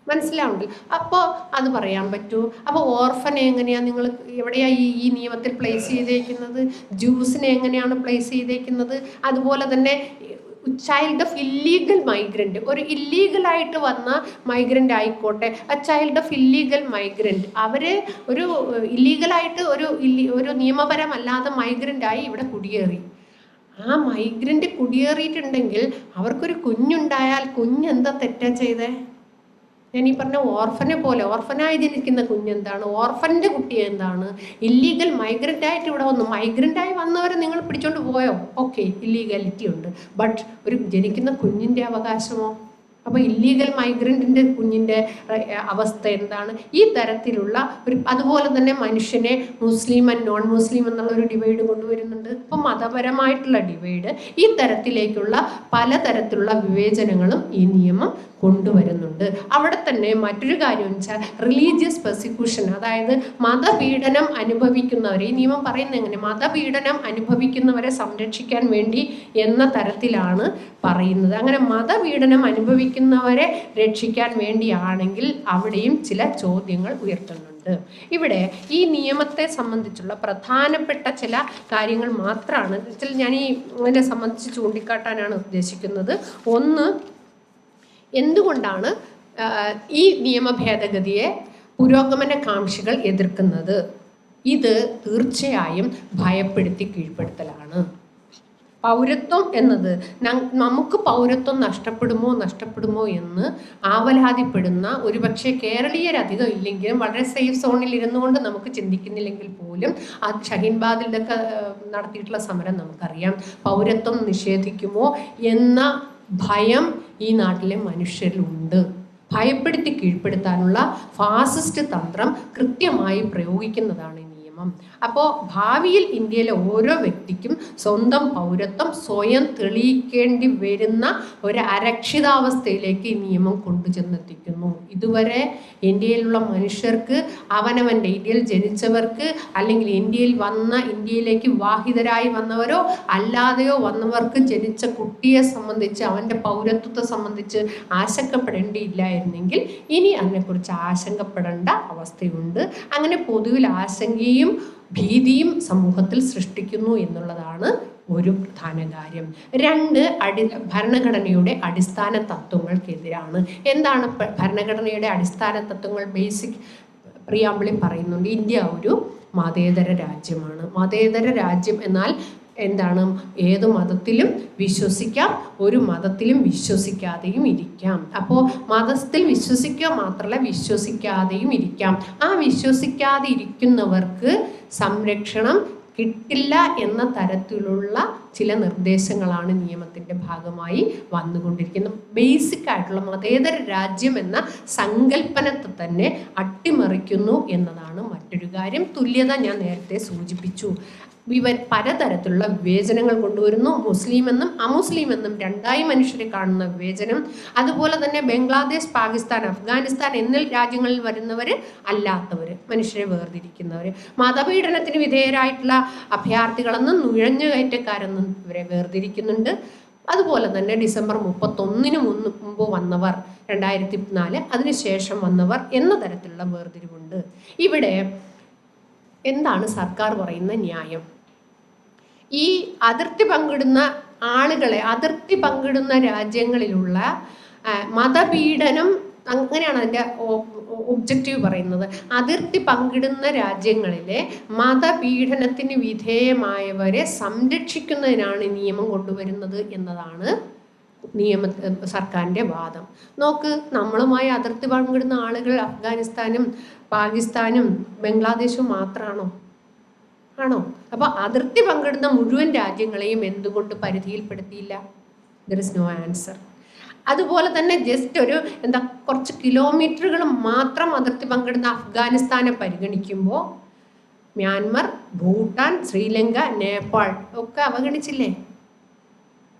മനസ്സിലാവുന്നില്ല. അപ്പോൾ അത് പറയാൻ പറ്റൂ. അപ്പോൾ ഓർഫനെ എങ്ങനെയാണ് നിങ്ങൾ എവിടെയാണ് ഈ നിയമത്തിൽ പ്ലേസ് ചെയ്തേക്കുന്നത്? ജ്യൂസിനെ എങ്ങനെയാണ് പ്ലേസ് ചെയ്തേക്കുന്നത്? അതുപോലെ തന്നെ ചൈൽഡ് ഓഫ് ഇല്ലീഗൽ മൈഗ്രൻ്റ്, ഒരു ഇല്ലീഗലായിട്ട് വന്ന മൈഗ്രൻ്റ് ആയിക്കോട്ടെ, ചൈൽഡ് ഓഫ് ഇല്ലീഗൽ മൈഗ്രൻ്റ്, അവർ ഒരു ഇല്ലീഗലായിട്ട് ഒരു നിയമപരമല്ലാതെ മൈഗ്രൻ്റായി ഇവിടെ കുടിയേറി. ആ മൈഗ്രൻ്റ് കുടിയേറിയിട്ടുണ്ടെങ്കിൽ അവർക്കൊരു കുഞ്ഞുണ്ടായാൽ കുഞ്ഞെന്താ തെറ്റാ ചെയ്തേ? ഞാൻ ഈ പറഞ്ഞ ഓർഫനായി ജനിക്കുന്ന കുഞ്ഞെന്താണ്? ഓർഫൻ്റെ കുട്ടി എന്താണ്? ഇല്ലീഗൽ മൈഗ്രൻ്റായിട്ട് ഇവിടെ വന്നു. മൈഗ്രൻ്റായി വന്നവരെ നിങ്ങൾ പിടിച്ചോണ്ട് പോയോ? ഓക്കെ, ഇല്ലീഗാലിറ്റി ഉണ്ട്. ബട്ട് ഒരു ജനിക്കുന്ന കുഞ്ഞിൻ്റെ അവകാശമോ? അപ്പോൾ ഇല്ലീഗൽ മൈഗ്രൻറ്റിൻ്റെ കുഞ്ഞിൻ്റെ അവസ്ഥ എന്താണ്? ഈ തരത്തിലുള്ള അതുപോലെ തന്നെ മനുഷ്യനെ മുസ്ലിം ആൻഡ് നോൺ മുസ്ലിം എന്നുള്ള ഒരു ഡിവൈഡ് കൊണ്ടുവരുന്നുണ്ട്. അപ്പം മതപരമായിട്ടുള്ള ഡിവൈഡ്, ഈ തരത്തിലേക്കുള്ള പലതരത്തിലുള്ള വിവേചനങ്ങളും ഈ നിയമം കൊണ്ടുവരുന്നുണ്ട്. അവിടെ തന്നെ മറ്റൊരു കാര്യം വെച്ചാൽ റിലീജിയസ് പെർസിക്യൂഷൻ, അതായത് മതപീഡനം അനുഭവിക്കുന്നവരെ, ഈ നിയമം പറയുന്നത് എങ്ങനെ? മതപീഡനം അനുഭവിക്കുന്നവരെ സംരക്ഷിക്കാൻ വേണ്ടി എന്ന തരത്തിലാണ് പറയുന്നത്. അങ്ങനെ മതപീഡനം അനുഭവിക്കുന്നവരെ രക്ഷിക്കാൻ വേണ്ടിയാണെങ്കിൽ അവിടെയും ചില ചോദ്യങ്ങൾ ഉയർത്തുന്നുണ്ട്. ഇവിടെ ഈ നിയമത്തെ സംബന്ധിച്ചുള്ള പ്രധാനപ്പെട്ട ചില കാര്യങ്ങൾ മാത്രമാണ് ഞാൻ ഇതിനെ സംബന്ധിച്ച് ചൂണ്ടിക്കാട്ടാനാണ് ഉദ്ദേശിക്കുന്നത്. ഒന്ന്, എന്തുകൊണ്ടാണ് ഈ നിയമ ഭേദഗതിയെ പുരോഗമനകാംക്ഷികൾ എതിർക്കുന്നത്? ഇത് തീർച്ചയായും ഭയപ്പെടുത്തി കീഴ്പ്പെടുത്തലാണ്. പൗരത്വം എന്നത് നമുക്ക് പൗരത്വം നഷ്ടപ്പെടുമോ എന്ന് ആവലാതിപ്പെടുന്ന ഒരുപക്ഷെ കേരളീയരധികം ഇല്ലെങ്കിലും വളരെ സേഫ് സോണിൽ ഇരുന്നു കൊണ്ട് നമുക്ക് ചിന്തിക്കുന്നില്ലെങ്കിൽ പോലും ഷഹീൻബാദിലൊക്കെ നടത്തിയിട്ടുള്ള സമരം നമുക്കറിയാം. പൗരത്വം നിഷേധിക്കുമോ എന്ന ഭയം ഈ നാട്ടിലെ മനുഷ്യരിലുണ്ട്. ഭയപ്പെടുത്തി കീഴ്പ്പെടുത്താനുള്ള ഫാസിസ്റ്റ് തന്ത്രം കൃത്യമായി പ്രയോഗിക്കുന്നതാണ് നിയമം. അപ്പോൾ ഭാവിയിൽ ഇന്ത്യയിലെ ഓരോ വ്യക്തിക്കും സ്വന്തം പൗരത്വം സ്വയം തെളിയിക്കേണ്ടി വരുന്ന ഒരു അരക്ഷിതാവസ്ഥയിലേക്ക് ഈ നിയമം കൊണ്ടുചെന്നെത്തിക്കുന്നു. ഇതുവരെ ഇന്ത്യയിലുള്ള മനുഷ്യർക്ക് അവനവൻ്റെ ഇന്ത്യയിൽ ജനിച്ചവർക്ക് അല്ലെങ്കിൽ ഇന്ത്യയിലേക്ക് വാഹിതരായി വന്നവരോ അല്ലാതെയോ വന്നവർക്ക് ജനിച്ച കുട്ടിയെ സംബന്ധിച്ച് അവൻ്റെ പൗരത്വത്തെ സംബന്ധിച്ച് ആശങ്കപ്പെടേണ്ടിയില്ലായിരുന്നെങ്കിൽ ഇനി അതിനെക്കുറിച്ച് ആശങ്കപ്പെടേണ്ട അവസ്ഥയുണ്ട്. അങ്ങനെ പൊതുവിൽ ആശങ്കയും ഭീതിയും സമൂഹത്തിൽ സൃഷ്ടിക്കുന്നു എന്നുള്ളതാണ് ഒരു പ്രധാന കാര്യം. 2, ഭരണഘടനയുടെ അടിസ്ഥാന തത്വങ്ങൾക്കെതിരാണ്. എന്താണ് ഭരണഘടനയുടെ അടിസ്ഥാന തത്വങ്ങൾ? ബേസിക് പ്രിയാമ്പിളിൽ പറയുന്നുണ്ട്, ഇന്ത്യ ഒരു മതേതര രാജ്യമാണ്. മതേതര രാജ്യം എന്നാൽ എന്താണ്, ഏത് മതത്തിലും വിശ്വസിക്കാം, ഒരു മതത്തിലും വിശ്വസിക്കാതെയും ഇരിക്കാം. അപ്പോൾ മതത്തിൽ വിശ്വസിക്കുക മാത്രമല്ല വിശ്വസിക്കാതെയും ഇരിക്കാം. ആ വിശ്വസിക്കാതെ ഇരിക്കുന്നവർക്ക് സംരക്ഷണം കിട്ടില്ല എന്ന തരത്തിലുള്ള ചില നിർദ്ദേശങ്ങളാണ് നിയമത്തിൻ്റെ ഭാഗമായി വന്നുകൊണ്ടിരിക്കുന്നത്. ബേസിക് ആയിട്ടുള്ള മതേതര രാജ്യം എന്ന സങ്കല്പനത്തെ തന്നെ അട്ടിമറിക്കുന്നു എന്നതാണ് മറ്റൊരു കാര്യം. തുല്യത ഞാൻ നേരത്തെ സൂചിപ്പിച്ചു. പലതരത്തിലുള്ള വിവേചനങ്ങൾ കൊണ്ടുവരുന്നു. മുസ്ലിം എന്നും അമുസ്ലിം എന്നും രണ്ടായി മനുഷ്യരെ കാണുന്ന വിവേചനം. അതുപോലെ തന്നെ ബംഗ്ലാദേശ്, പാകിസ്ഥാൻ, അഫ്ഗാനിസ്ഥാൻ എന്നീ രാജ്യങ്ങളിൽ വരുന്നവർ, അല്ലാത്തവർ, മനുഷ്യരെ വേർതിരിക്കുന്നവർ, മതപീഡനത്തിന് വിധേയരായിട്ടുള്ള അഭയാർത്ഥികളെന്നും നുഴഞ്ഞുകയറ്റക്കാരെന്നും ഇവരെ വേർതിരിക്കുന്നുണ്ട്. അതുപോലെ തന്നെ ഡിസംബർ 31 മുമ്പ് വന്നവർ, 2004 അതിനുശേഷം വന്നവർ എന്ന തരത്തിലുള്ള വേർതിരിവുണ്ട്. ഇവിടെ എന്താണ് സർക്കാർ പറയുന്ന ന്യായം? ഈ അതിർത്തി പങ്കിടുന്ന ആളുകളെ, അതിർത്തി പങ്കിടുന്ന രാജ്യങ്ങളിലുള്ള മതപീഡനം, അങ്ങനെയാണ് അതിൻ്റെ ഒബ്ജക്റ്റീവ് പറയുന്നത്. അതിർത്തി പങ്കിടുന്ന രാജ്യങ്ങളിലെ മതപീഡനത്തിന് വിധേയമായവരെ സംരക്ഷിക്കുന്നതിനാണ് നിയമം കൊണ്ടുവരുന്നത് എന്നതാണ് സർക്കാരിൻ്റെ വാദം. നോക്ക്, നമ്മളുമായി അതിർത്തി പങ്കിടുന്ന ആളുകൾ അഫ്ഗാനിസ്ഥാനും പാകിസ്ഥാനും ബംഗ്ലാദേശും മാത്രമാണോ? ആണോ? അപ്പോൾ അതിർത്തി പങ്കിടുന്ന മുഴുവൻ രാജ്യങ്ങളെയും എന്തുകൊണ്ട് പരിധിയിൽപ്പെടുത്തിയില്ല? There is no answer. അതുപോലെ തന്നെ ജസ്റ്റ് കുറച്ച് കിലോമീറ്ററുകൾ മാത്രം അതിർത്തി പങ്കിടുന്ന അഫ്ഗാനിസ്ഥാനെ പരിഗണിക്കുമ്പോൾ മ്യാൻമർ, ഭൂട്ടാൻ, ശ്രീലങ്ക, നേപ്പാൾ ഒക്കെ അവഗണിച്ചില്ലേ?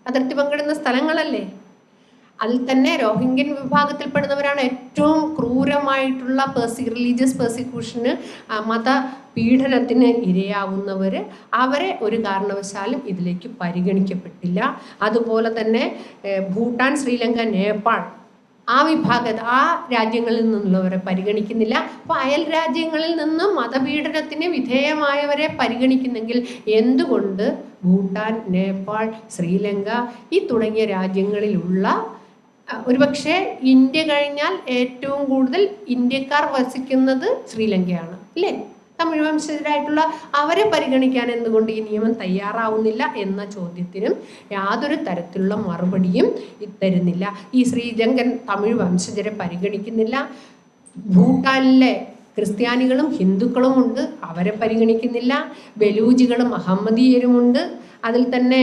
അതിർത്തി പങ്കിടുന്ന സ്ഥലങ്ങളല്ലേ? അതിൽ തന്നെ റോഹിംഗ്യൻ വിഭാഗത്തിൽപ്പെടുന്നവരാണ് ഏറ്റവും ക്രൂരമായിട്ടുള്ള റിലീജിയസ് പെർസിക്യൂഷന്, മതപീഡനത്തിന് ഇരയാവുന്നവർ. അവരെ ഒരു കാരണവശാലും ഇതിലേക്ക് പരിഗണിക്കപ്പെട്ടില്ല. അതുപോലെ തന്നെ ഭൂട്ടാൻ, ശ്രീലങ്ക, നേപ്പാൾ ആ രാജ്യങ്ങളിൽ നിന്നുള്ളവരെ പരിഗണിക്കുന്നില്ല. അപ്പോൾ അയൽ രാജ്യങ്ങളിൽ നിന്ന് മതപീഡനത്തിന് വിധേയമായവരെ പരിഗണിക്കുന്നെങ്കിൽ എന്തുകൊണ്ട് ഭൂട്ടാൻ, നേപ്പാൾ, ശ്രീലങ്ക ഈ തുടങ്ങിയ രാജ്യങ്ങളിലുള്ള, ഒരുപക്ഷെ ഇന്ത്യ കഴിഞ്ഞാൽ ഏറ്റവും കൂടുതൽ ഇന്ത്യക്കാർ വസിക്കുന്നത് ശ്രീലങ്കയാണ് അല്ലേ? തമിഴ് വംശജരായിട്ടുള്ള അവരെ പരിഗണിക്കാൻ എന്തുകൊണ്ട് ഈ നിയമം തയ്യാറാവുന്നില്ല എന്ന ചോദ്യത്തിനും യാതൊരു തരത്തിലുള്ള മറുപടിയും തരുന്നില്ല. ഈ ശ്രീലങ്കൻ തമിഴ് വംശജരെ പരിഗണിക്കുന്നില്ല. ഭൂട്ടാനിലെ ക്രിസ്ത്യാനികളും ഹിന്ദുക്കളും ഉണ്ട്, അവരെ പരിഗണിക്കുന്നില്ല. ബലൂജികളും അഹമ്മദീയരുമുണ്ട്. അതിൽ തന്നെ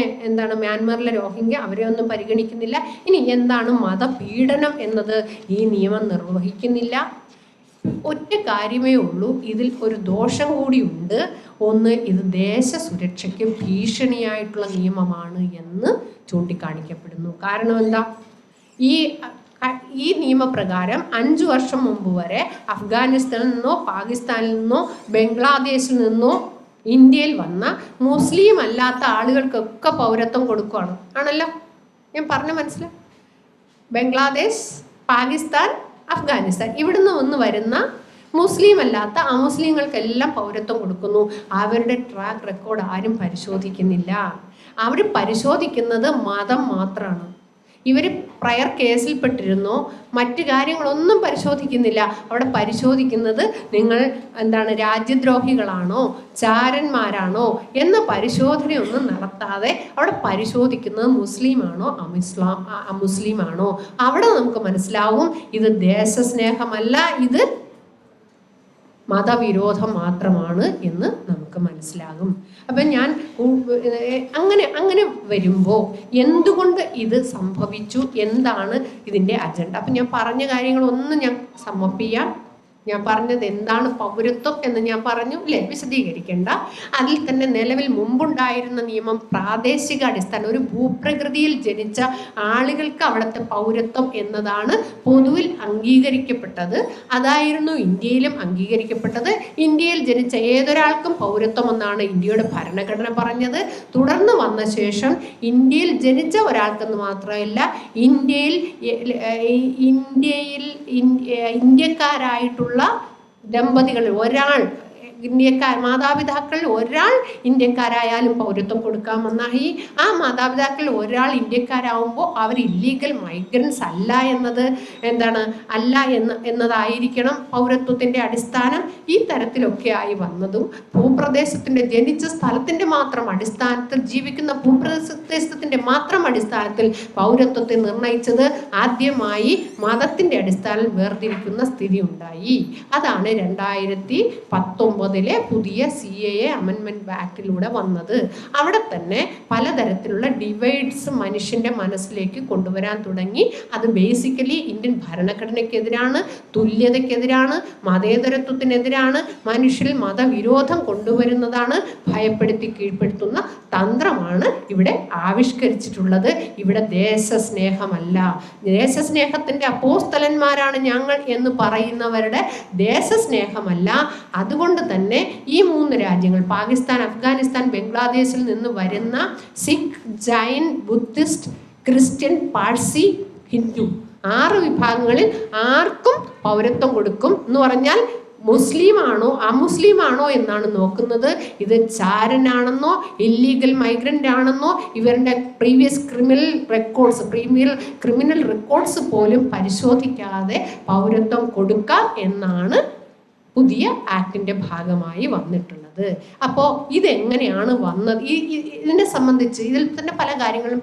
മ്യാൻമറിലെ റോഹിംഗ്യ, അവരെ ഒന്നും പരിഗണിക്കുന്നില്ല. ഇനി എന്താണ് മതപീഡനം എന്നത് ഈ നിയമം നിർവഹിക്കുന്നില്ല. ഒറ്റ കാര്യമേ ഉള്ളൂ, ഇതിൽ ഒരു ദോഷം കൂടിയുണ്ട്. ഒന്ന്, ഇത് ദേശ സുരക്ഷയ്ക്ക് ഭീഷണിയായിട്ടുള്ള നിയമമാണ് എന്ന് ചൂണ്ടിക്കാണിക്കപ്പെടുന്നു. കാരണം എന്താ? ഈ നിയമപ്രകാരം 5 വർഷം മുമ്പ് വരെ അഫ്ഗാനിസ്ഥാനിൽ നിന്നോ പാകിസ്ഥാനിൽ നിന്നോ ബംഗ്ലാദേശിൽ നിന്നോ ഇന്ത്യയിൽ വന്ന മുസ്ലിം അല്ലാത്ത ആളുകൾക്കൊക്കെ പൗരത്വം കൊടുക്കുകയാണ്. ആണല്ലോ? ഞാൻ പറഞ്ഞ മനസ്സിലായി? ബംഗ്ലാദേശ്, പാകിസ്ഥാൻ, അഫ്ഗാനിസ്ഥാൻ ഇവിടുന്ന് വന്ന് വരുന്ന മുസ്ലിം അല്ലാത്ത അമുസ്ലിങ്ങൾക്കെല്ലാം പൗരത്വം കൊടുക്കുന്നു. അവരുടെ ട്രാക്ക് റെക്കോർഡ് ആരും പരിശോധിക്കുന്നില്ല. അവർ പരിശോധിക്കുന്നത് മതം മാത്രമാണ്. ഇവർ പ്രയർ കേസിൽപ്പെട്ടിരുന്നോ മറ്റു കാര്യങ്ങളൊന്നും പരിശോധിക്കുന്നില്ല. അവിടെ പരിശോധിക്കുന്നത് നിങ്ങൾ രാജ്യദ്രോഹികളാണോ, ചാരന്മാരാണോ എന്ന പരിശോധനയൊന്നും നടത്താതെ അവിടെ പരിശോധിക്കുന്നത് മുസ്ലിമാണോ അമുസ്ലിമാണോ. അവിടെ നമുക്ക് മനസ്സിലാവും ഇത് ദേശസ്നേഹമല്ല, ഇത് മതവിരോധം മാത്രമാണ് എന്ന് നമുക്ക് മനസ്സിലാകും. അപ്പം ഞാൻ അങ്ങനെ വരുമ്പോൾ എന്തുകൊണ്ട് ഇത് സംഭവിച്ചു, എന്താണ് ഇതിൻ്റെ അജണ്ട? അപ്പം ഞാൻ പറഞ്ഞ കാര്യങ്ങളൊന്നും ഞാൻ സമർപ്പിക്കാം. ഞാൻ പറഞ്ഞത് എന്താണ് പൗരത്വം എന്ന് ഞാൻ പറഞ്ഞു അല്ലേ, വിശദീകരിക്കേണ്ട. അതിൽ തന്നെ നിലവിൽ മുമ്പുണ്ടായിരുന്ന നിയമം പ്രാദേശിക അടിസ്ഥാനം, ഒരു ഭൂപ്രകൃതിയിൽ ജനിച്ച ആളുകൾക്ക് അവിടുത്തെ പൗരത്വം എന്നതാണ് പൊതുവിൽ അംഗീകരിക്കപ്പെട്ടത്. അതായിരുന്നു ഇന്ത്യയിലും അംഗീകരിക്കപ്പെട്ടത്. ഇന്ത്യയിൽ ജനിച്ച ഏതൊരാൾക്കും പൗരത്വം എന്നാണ് ഇന്ത്യയുടെ ഭരണഘടന പറഞ്ഞത്. തുടർന്ന് വന്ന ശേഷം ഇന്ത്യയിൽ ജനിച്ച ഒരാൾക്കെന്ന് മാത്രമല്ല, ഇന്ത്യക്കാരായിട്ടുള്ള ദമ്പതികളിൽ ഒരാൾ മാതാപിതാക്കളിൽ ഒരാൾ ഇന്ത്യക്കാരായാലും പൗരത്വം കൊടുക്കാമെന്നായി. ആ മാതാപിതാക്കളിൽ ഒരാൾ ഇന്ത്യക്കാരാവുമ്പോൾ അവർ ഇല്ലീഗൽ മൈഗ്രൻസ് അല്ല എന്നതായിരിക്കണം പൗരത്വത്തിൻ്റെ അടിസ്ഥാനം. ഈ തരത്തിലൊക്കെ ആയി വന്നതും ഭൂപ്രദേശത്തിൻ്റെ ജനിച്ച സ്ഥലത്തിൻ്റെ മാത്രം അടിസ്ഥാനത്തിൽ ജീവിക്കുന്ന ഭൂപ്രദേശത്തിൻ്റെ മാത്രം അടിസ്ഥാനത്തിൽ പൗരത്വത്തെ നിർണയിച്ചത് ആദ്യമായി മതത്തിൻ്റെ അടിസ്ഥാനത്തിൽ വേർതിരിക്കുന്ന സ്ഥിതി ഉണ്ടായി. അതാണ് 2019 പുതിയ CAA അമെൻമെൻറ്റ് ആക്ടിലൂടെ വന്നത്. അവിടെ തന്നെ പലതരത്തിലുള്ള ഡിവൈഡ്സ് മനുഷ്യൻ്റെ മനസ്സിലേക്ക് കൊണ്ടുവരാൻ തുടങ്ങി. അത് ബേസിക്കലി ഇന്ത്യൻ ഭരണഘടനയ്ക്കെതിരാണ്, തുല്യതയ്ക്കെതിരാണ്, മതേതരത്വത്തിനെതിരാണ്, മനുഷ്യരിൽ മതവിരോധം കൊണ്ടുവരുന്നതാണ്, ഭയപ്പെടുത്തി കീഴ്പ്പെടുത്തുന്ന തന്ത്രമാണ് ഇവിടെ ആവിഷ്കരിച്ചിട്ടുള്ളത്. ഇവിടെ ദേശസ്നേഹമല്ല, ദേശസ്നേഹത്തിൻ്റെ അപ്പോസ്തലന്മാരാണ് ഞങ്ങൾ എന്ന് പറയുന്നവരുടെ ദേശസ്നേഹമല്ല. അതുകൊണ്ട് തന്നെ ഈ 3 രാജ്യങ്ങൾ, പാകിസ്ഥാൻ, അഫ്ഗാനിസ്ഥാൻ, ബംഗ്ലാദേശിൽ നിന്ന് വരുന്ന സിഖ്, ജൈൻ, ബുദ്ധിസ്റ്റ്, ക്രിസ്ത്യൻ, പാഴ്സി, ഹിന്ദു 6 വിഭാഗങ്ങളിൽ ആർക്കും പൗരത്വം കൊടുക്കും എന്ന് പറഞ്ഞാൽ മുസ്ലിമാണോ അമുസ്ലിമാണോ എന്നാണ് നോക്കുന്നത്. ഇത് ചാരനാണെന്നോ ഇല്ലീഗൽ മൈഗ്രൻ്റ് ആണെന്നോ ഇവരുടെ പ്രീവിയസ് ക്രിമിനൽ റെക്കോർഡ്സ് പോലും പരിശോധിക്കാതെ പൗരത്വം കൊടുക്കാം എന്നാണ് പുതിയ ആക്ടിൻ്റെ ഭാഗമായി വന്നിട്ടുള്ളത്. അപ്പോൾ ഇതെങ്ങനെയാണ് വന്നത്? ഇതിനെ സംബന്ധിച്ച് ഇതിൽ തന്നെ പല കാര്യങ്ങളും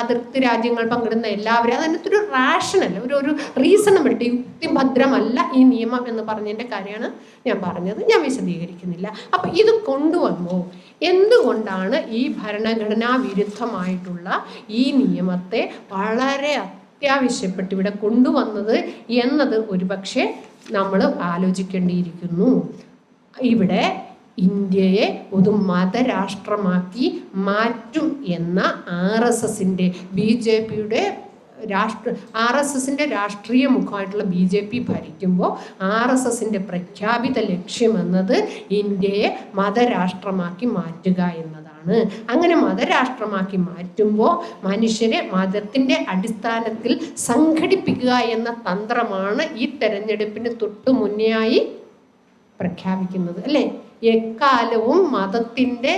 അതിർത്തി രാജ്യങ്ങൾ പങ്കിടുന്ന എല്ലാവരും അതിനകത്തൊരു റാഷണൽ ഒരു റീസണബിലിറ്റി, യുക്തിഭദ്രമല്ല ഈ നിയമം എന്ന് പറഞ്ഞതിൻ്റെ കാര്യമാണ് ഞാൻ പറഞ്ഞത്. ഞാൻ വിശദീകരിക്കുന്നില്ല. അപ്പം ഇത് കൊണ്ടുവന്നു. എന്തുകൊണ്ടാണ് ഈ ഭരണഘടനാ വിരുദ്ധമായിട്ടുള്ള ഈ നിയമത്തെ വളരെ അത്യാവശ്യപ്പെട്ട് ഇവിടെ കൊണ്ടുവന്നത് എന്നത് ഒരുപക്ഷെ നമ്മൾ ആലോചിക്കേണ്ടിയിരിക്കുന്നു. ഇവിടെ ഇന്ത്യയെ ഒരു മതരാഷ്ട്രമാക്കി മാറ്റും എന്ന RSSന്റെ രാഷ്ട്രീയ മുഖമായിട്ടുള്ള BJP ഭരിക്കുമ്പോൾ RSSന്റെ പ്രഖ്യാപിത ലക്ഷ്യമെന്നത് ഇന്ത്യയെ മതരാഷ്ട്രമാക്കി മാറ്റുക എന്നതാണ്. അങ്ങനെ മതരാഷ്ട്രമാക്കി മാറ്റുമ്പോൾ മനുഷ്യരെ മതത്തിൻ്റെ അടിസ്ഥാനത്തിൽ സംഘടിപ്പിക്കുക എന്ന തന്ത്രമാണ് ഈ തെരഞ്ഞെടുപ്പിന് തൊട്ടു മുന്നെയായി പ്രഖ്യാപിക്കുന്നത്, അല്ലേ? എക്കാലവും മതത്തിൻ്റെ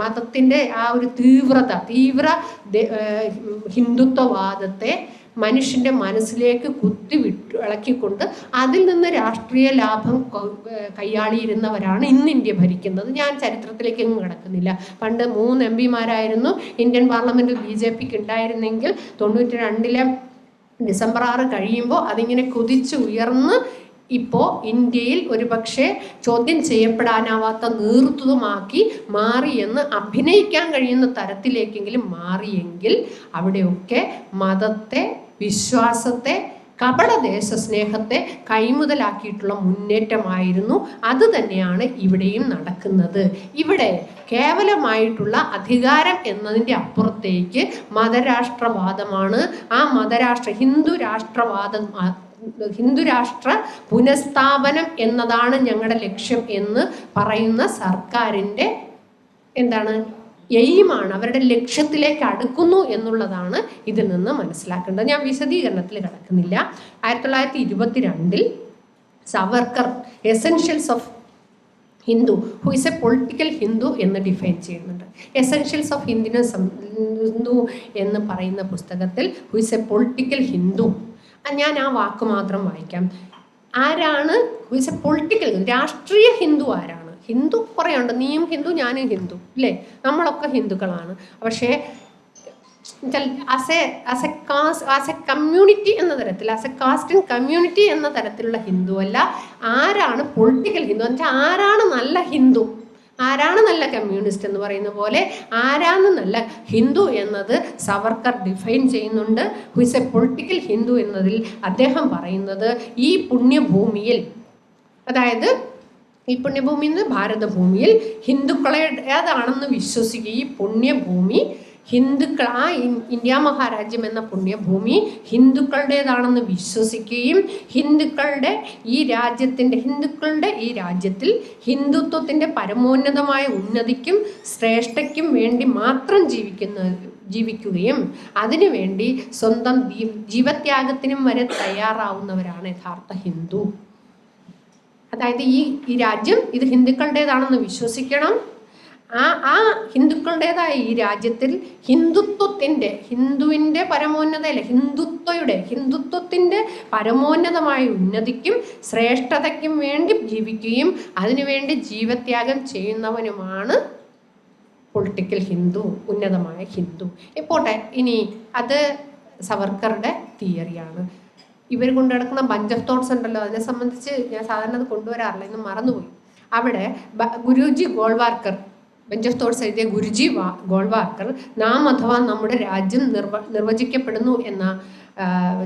മതത്തിൻ്റെ ആ ഒരു തീവ്ര ഹിന്ദുത്വവാദത്തെ മനുഷ്യൻ്റെ മനസ്സിലേക്ക് ഇളക്കിക്കൊണ്ട് അതിൽ നിന്ന് രാഷ്ട്രീയ ലാഭം കൈയാളിയിരുന്നവരാണ് ഇന്ന് ഇന്ത്യ ഭരിക്കുന്നത്. ഞാൻ ചരിത്രത്തിലേക്കൊന്നും കിടക്കുന്നില്ല. പണ്ട് 3 MPമാരായിരുന്നു ഇന്ത്യൻ പാർലമെൻറ്റിൽ BJPക്ക് ഉണ്ടായിരുന്നെങ്കിൽ 92 ഡിസംബർ 6 കഴിയുമ്പോൾ അതിങ്ങനെ കുതിച്ച് ഉയർന്ന് ഇപ്പോൾ ഇന്ത്യയിൽ ഒരുപക്ഷെ ചോദ്യം ചെയ്യപ്പെടാനാവാത്ത നേതൃത്വമാക്കി മാറിയെന്ന് അഭിനയിക്കാൻ കഴിയുന്ന തരത്തിലേക്കെങ്കിലും മാറിയെങ്കിൽ അവിടെയൊക്കെ മതത്തെ, വിശ്വാസത്തെ, കപട ദേശസ്നേഹത്തെ കൈമുതലാക്കിയിട്ടുള്ള മുന്നേറ്റമായിരുന്നു. അത് തന്നെയാണ് ഇവിടെയും നടക്കുന്നത്. ഇവിടെ കേവലമായിട്ടുള്ള അധികാരം എന്നതിൻ്റെ അപ്പുറത്തേക്ക് മതരാഷ്ട്രവാദമാണ്. ആ ഹിന്ദുരാഷ്ട്ര പുനഃസ്ഥാപനം എന്നതാണ് ഞങ്ങളുടെ ലക്ഷ്യം എന്ന് പറയുന്ന സർക്കാരിൻ്റെ എയിമാണ്, അവരുടെ ലക്ഷ്യത്തിലേക്ക് അടുക്കുന്നു എന്നുള്ളതാണ് ഇതിൽ നിന്ന് മനസ്സിലാക്കേണ്ടത്. ഞാൻ വിശദീകരണത്തിൽ കിടക്കുന്നില്ല. 1922 Savarkar essentials of Hindu who is A political Hindu എന്ന് ഡിഫൈൻ ചെയ്യുന്നുണ്ട്. എസെൻഷ്യൽസ് ഓഫ് ഹിന്ദു എന്ന് പറയുന്ന പുസ്തകത്തിൽ who is A political Hindu, ഞാൻ ആ വാക്ക് മാത്രം വായിക്കാം. ആരാണ് ഹു ഇസ് എ പൊളിറ്റിക്കൽ, രാഷ്ട്രീയ ഹിന്ദു ആരാണ്? ഹിന്ദു കുറേ ഉണ്ട്, നീയും ഹിന്ദു ഞാനും ഹിന്ദു, അല്ലേ? നമ്മളൊക്കെ ഹിന്ദുക്കളാണ്. പക്ഷേ ആസ് എ കമ്മ്യൂണിറ്റി എന്ന തരത്തിൽ, as a caste and community എന്ന തരത്തിലുള്ള ഹിന്ദു അല്ല. ആരാണ് പൊളിറ്റിക്കൽ ഹിന്ദു എന്ന് വെച്ചാൽ ആരാണ് നല്ല ഹിന്ദു, ആരാണ് നല്ല കമ്മ്യൂണിസ്റ്റ് എന്ന് പറയുന്ന പോലെ ആരാണ് നല്ല ഹിന്ദു എന്നത് സവർക്കർ ഡിഫൈൻ ചെയ്യുന്നുണ്ട്. Who is A political Hindu എന്നതിൽ അദ്ദേഹം പറയുന്നത് ഈ പുണ്യഭൂമിയിൽ, അതായത് ഈ പുണ്യഭൂമി എന്ന് ഭാരതഭൂമിയിൽ ഹിന്ദുക്കളേതാണെന്ന് വിശ്വസിക്കുക. ഈ പുണ്യഭൂമി ഇന്ത്യ മഹാരാജ്യം എന്ന പുണ്യഭൂമി ഹിന്ദുക്കളുടേതാണെന്ന് വിശ്വസിക്കുകയും ഹിന്ദുക്കളുടെ ഈ രാജ്യത്തിൽ ഹിന്ദുത്വത്തിൻ്റെ പരമോന്നതമായ ഉന്നതിക്കും ശ്രേഷ്ഠയ്ക്കും വേണ്ടി മാത്രം ജീവിക്കുകയും അതിനുവേണ്ടി സ്വന്തം ജീവത്യാഗത്തിനും വരെ തയ്യാറാവുന്നവരാണ് യഥാർത്ഥ ഹിന്ദു. അതായത് ഈ രാജ്യം ഇത് ഹിന്ദുക്കളുടേതാണെന്ന് വിശ്വസിക്കണം. ആ ഹിന്ദുക്കളുടേതായ ഈ രാജ്യത്തിൽ ഹിന്ദുവിൻ്റെ പരമോന്നതയല്ല, ഹിന്ദുത്വത്തിൻ്റെ പരമോന്നതമായ ഉന്നതിക്കും ശ്രേഷ്ഠതയ്ക്കും വേണ്ടി ജീവിക്കുകയും അതിനുവേണ്ടി ജീവത്യാഗം ചെയ്യുന്നവനുമാണ് പൊളിറ്റിക്കൽ ഹിന്ദു, ഉന്നതമായ ഹിന്ദു. പോട്ടെ, ഇനി അത് സവർക്കറുടെ തിയറിയാണ്. ഇവർ കൊണ്ടു നടക്കുന്ന ബഞ്ച് ഓഫ് തോട്ട്സ് ഉണ്ടല്ലോ, അതിനെ സംബന്ധിച്ച് ഞാൻ സാധാരണ അത് കൊണ്ടുവരാറില്ല, ഇന്ന് മറന്നുപോയി. അവിടെ Guruji Golwalkar, bunch of thoughts എഴുതിയ ഗുരുജി ഗോൾവാർക്കർ നാം അഥവാ നമ്മുടെ രാജ്യം നിർവചിക്കപ്പെടുന്നു എന്ന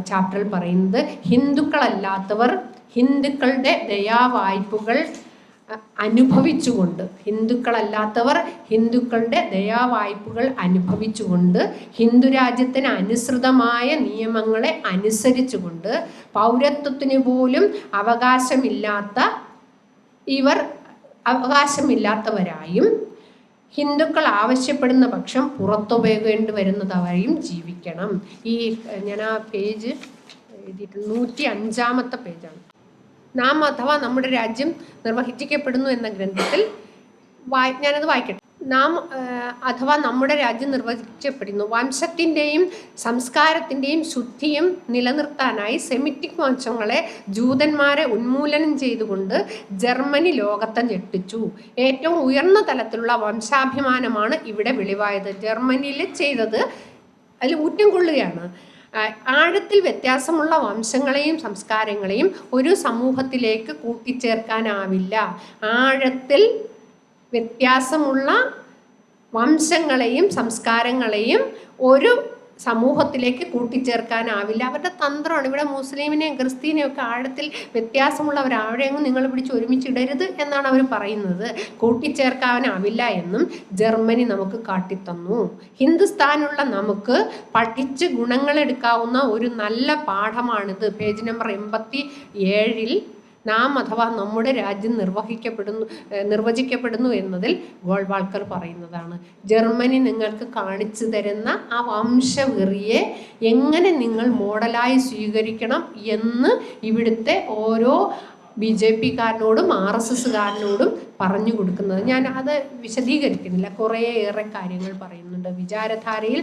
ചാപ്റ്ററിൽ പറയുന്നത് ഹിന്ദുക്കളുടെ ദയാവായ്പകൾ അനുഭവിച്ചുകൊണ്ട് ഹിന്ദുക്കളുടെ ദയാവായ്പകൾ അനുഭവിച്ചുകൊണ്ട് ഹിന്ദുരാജ്യത്തിന് അനുസൃതമായ നിയമങ്ങളെ അനുസരിച്ചുകൊണ്ട് പൗരത്വത്തിന് പോലും അവകാശമില്ലാത്തവരായും ഹിന്ദുക്കൾ ആവശ്യപ്പെടുന്ന പക്ഷം പുറത്തുപോകേണ്ടി വരുന്നതായും ജീവിക്കണം. ഞാൻ ആ പേജ് എഴുതിയിട്ട് 105 പേജാണ്. നാം അഥവാ നമ്മുടെ രാജ്യം നിർവഹിക്കപ്പെടുന്നു എന്ന ഗ്രന്ഥത്തിൽ ഞാനത് വായിക്കട്ടെ. നാം അഥവാ നമ്മുടെ രാജ്യം നിർവചിക്കപ്പെടുന്നു. വംശത്തിൻ്റെയും സംസ്കാരത്തിൻ്റെയും ശുദ്ധിയും നിലനിർത്താനായി സെമിറ്റിക് വംശങ്ങളെ ജൂതന്മാരെ ഉന്മൂലനം ചെയ്തുകൊണ്ട് ജർമ്മനി ലോകത്തെ ഞെട്ടിച്ചു. ഏറ്റവും ഉയർന്ന തലത്തിലുള്ള വംശാഭിമാനമാണ് ഇവിടെ വെളിവായത്. ജർമ്മനിയിൽ ചെയ്തത് അതിൽ ഊറ്റം കൊള്ളുകയാണ്. ആഴത്തിൽ വ്യത്യാസമുള്ള വംശങ്ങളെയും സംസ്കാരങ്ങളെയും ഒരു സമൂഹത്തിലേക്ക് കൂട്ടിച്ചേർക്കാനാവില്ല. ആഴത്തിൽ വ്യത്യാസമുള്ള വംശങ്ങളെയും സംസ്കാരങ്ങളെയും ഒരു സമൂഹത്തിലേക്ക് കൂട്ടിച്ചേർക്കാനാവില്ല. അവരുടെ തന്ത്രമാണ്. ഇവിടെ മുസ്ലിമിനെയും ക്രിസ്ത്യനെയും ഒക്കെ ആഴത്തിൽ വ്യത്യാസമുള്ളവർ ആഴെങ്ങും നിങ്ങൾ പിടിച്ച് ഒരുമിച്ചിടരുത് എന്നാണ് അവർ പറയുന്നത്. കൂട്ടിച്ചേർക്കാനാവില്ല എന്നും ജർമ്മനി നമുക്ക് കാട്ടിത്തന്നു. ഹിന്ദുസ്ഥാനുള്ള നമുക്ക് പഠിച്ച് ഗുണങ്ങളെടുക്കാവുന്ന ഒരു നല്ല പാഠമാണിത്. പേജ് നമ്പർ 87 നാം അഥവാ നമ്മുടെ രാജ്യം നിർവചിക്കപ്പെടുന്നു എന്നതിൽ ഗോൾവാൾക്കർ പറയുന്നതാണ്. ജർമ്മനി നിങ്ങൾക്ക് കാണിച്ചു തരുന്ന ആ വംശവെറിയെ എങ്ങനെ നിങ്ങൾ മോഡലായി സ്വീകരിക്കണം എന്ന് ഇവിടുത്തെ ഓരോ BJP-കാരനോടും RSS-കാരനോടും പറഞ്ഞു കൊടുക്കുന്നത്. ഞാൻ അത് വിശദീകരിക്കുന്നില്ല, കുറേയേറെ കാര്യങ്ങൾ പറയുന്നുണ്ട്. വിചാരധാരയിൽ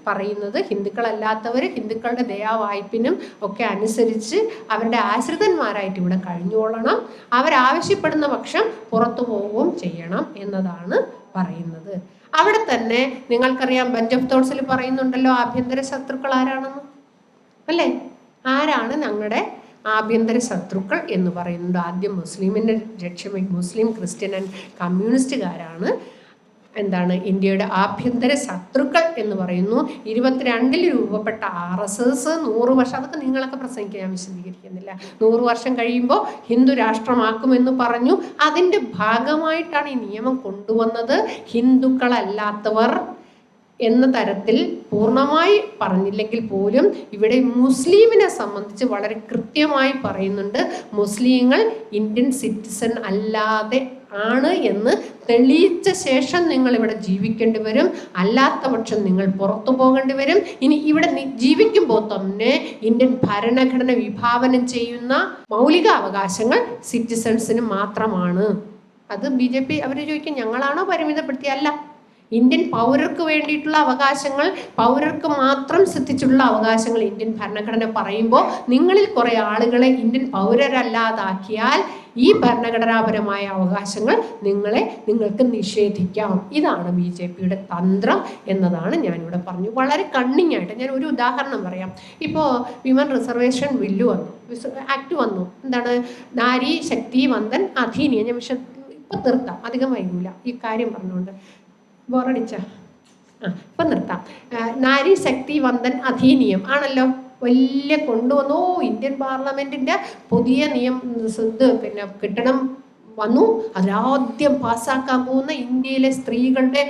പറയുന്നത് ഹിന്ദുക്കളല്ലാത്തവർ ഹിന്ദുക്കളുടെ ദയാവായ്പിനും ഒക്കെ അനുസരിച്ച് അവരുടെ ആശ്രിതന്മാരായിട്ട് ഇവിടെ കഴിഞ്ഞുകൊള്ളണം, അവരാവശ്യപ്പെടുന്ന പക്ഷം പുറത്തു പോവുകയും ചെയ്യണം എന്നതാണ് പറയുന്നത്. അവിടെ തന്നെ നിങ്ങൾക്കറിയാം, ബഞ്ച് ഓഫ് തോട്ട്സിൽ പറയുന്നുണ്ടല്ലോ ആഭ്യന്തര ശത്രുക്കൾ ആരാണെന്ന്, അല്ലേ? ആരാണ് ഞങ്ങളുടെ ആഭ്യന്തര ശത്രുക്കൾ എന്ന് പറയുന്നുണ്ട്. ആദ്യം മുസ്ലിമിൻ്റെ മുസ്ലിം, ക്രിസ്ത്യൻ ആൻഡ് കമ്മ്യൂണിസ്റ്റുകാരാണ് ഇന്ത്യയുടെ ആഭ്യന്തര ശത്രുക്കൾ എന്ന് പറയുന്നു. 22 രൂപപ്പെട്ട RSS 100 വർഷം, അതൊക്കെ നിങ്ങളൊക്കെ പ്രസംഗിക്കാൻ ഞാൻ വിശദീകരിക്കുന്നില്ല. 100 വർഷം കഴിയുമ്പോൾ ഹിന്ദു രാഷ്ട്രമാക്കുമെന്ന് പറഞ്ഞു. അതിൻ്റെ ഭാഗമായിട്ടാണ് ഈ നിയമം കൊണ്ടുവന്നത്. ഹിന്ദുക്കളല്ലാത്തവർ എന്ന തരത്തിൽ പൂർണ്ണമായി പറഞ്ഞില്ലെങ്കിൽ പോലും ഇവിടെ മുസ്ലിമിനെ സംബന്ധിച്ച് വളരെ കൃത്യമായി പറയുന്നുണ്ട്. മുസ്ലിങ്ങൾ ഇന്ത്യൻ സിറ്റിസൺ അല്ലാതെ ആണ് എന്ന് തെളിയിച്ച ശേഷം നിങ്ങൾ ഇവിടെ ജീവിക്കേണ്ടി വരും, അല്ലാത്ത പക്ഷം നിങ്ങൾ പുറത്തു പോകേണ്ടി വരും. ഇനി ഇവിടെ ജീവിക്കുമ്പോൾ തന്നെ ഇന്ത്യൻ ഭരണഘടന വിഭാവനം ചെയ്യുന്ന മൗലിക അവകാശങ്ങൾ സിറ്റിസൺസിന് മാത്രമാണ്. അത് BJP അവർ ചോദിക്കും, ഞങ്ങളാണോ പരിമിതപ്പെടുത്തിയ? അല്ല, ഇന്ത്യൻ പൗരർക്ക് വേണ്ടിയിട്ടുള്ള അവകാശങ്ങൾ, പൗരർക്ക് മാത്രം സിദ്ധിച്ചിട്ടുള്ള അവകാശങ്ങൾ ഇന്ത്യൻ ഭരണഘടന പറയുമ്പോൾ നിങ്ങളിൽ കുറേ ആളുകളെ ഇന്ത്യൻ പൗരരല്ലാതാക്കിയാൽ ഈ ഭരണഘടനാപരമായ അവകാശങ്ങൾ നിങ്ങൾക്ക് നിഷേധിക്കാം. ഇതാണ് BJP-യുടെ തന്ത്രം എന്നതാണ് ഞാനിവിടെ പറഞ്ഞു. വളരെ കണ്ണിങ് ആയിട്ട് ഞാൻ ഒരു ഉദാഹരണം പറയാം. ഇപ്പോൾ വിമൻ റിസർവേഷൻ ബില്ല് വന്നു, ആക്ട് വന്നു. നാരി ശക്തി വന്ദൻ അധീനിയം. ഞാൻ ഇപ്പം നിർത്താം, അധികം വൈകൂല ഈ കാര്യം പറഞ്ഞുകൊണ്ട്. ബോറടിച്ച ഇപ്പം നിർത്താം. നാരി ശക്തി വന്ദൻ അധീനിയം ആണല്ലോ വലിയ കൊണ്ടുവന്നു. ഇന്ത്യൻ പാർലമെന്റിന്റെ പുതിയ കെട്ടിടം വന്നു. അതിലാദ്യം പാസ്സാക്കാൻ പോകുന്ന ഇന്ത്യയിലെ സ്ത്രീകളുടെ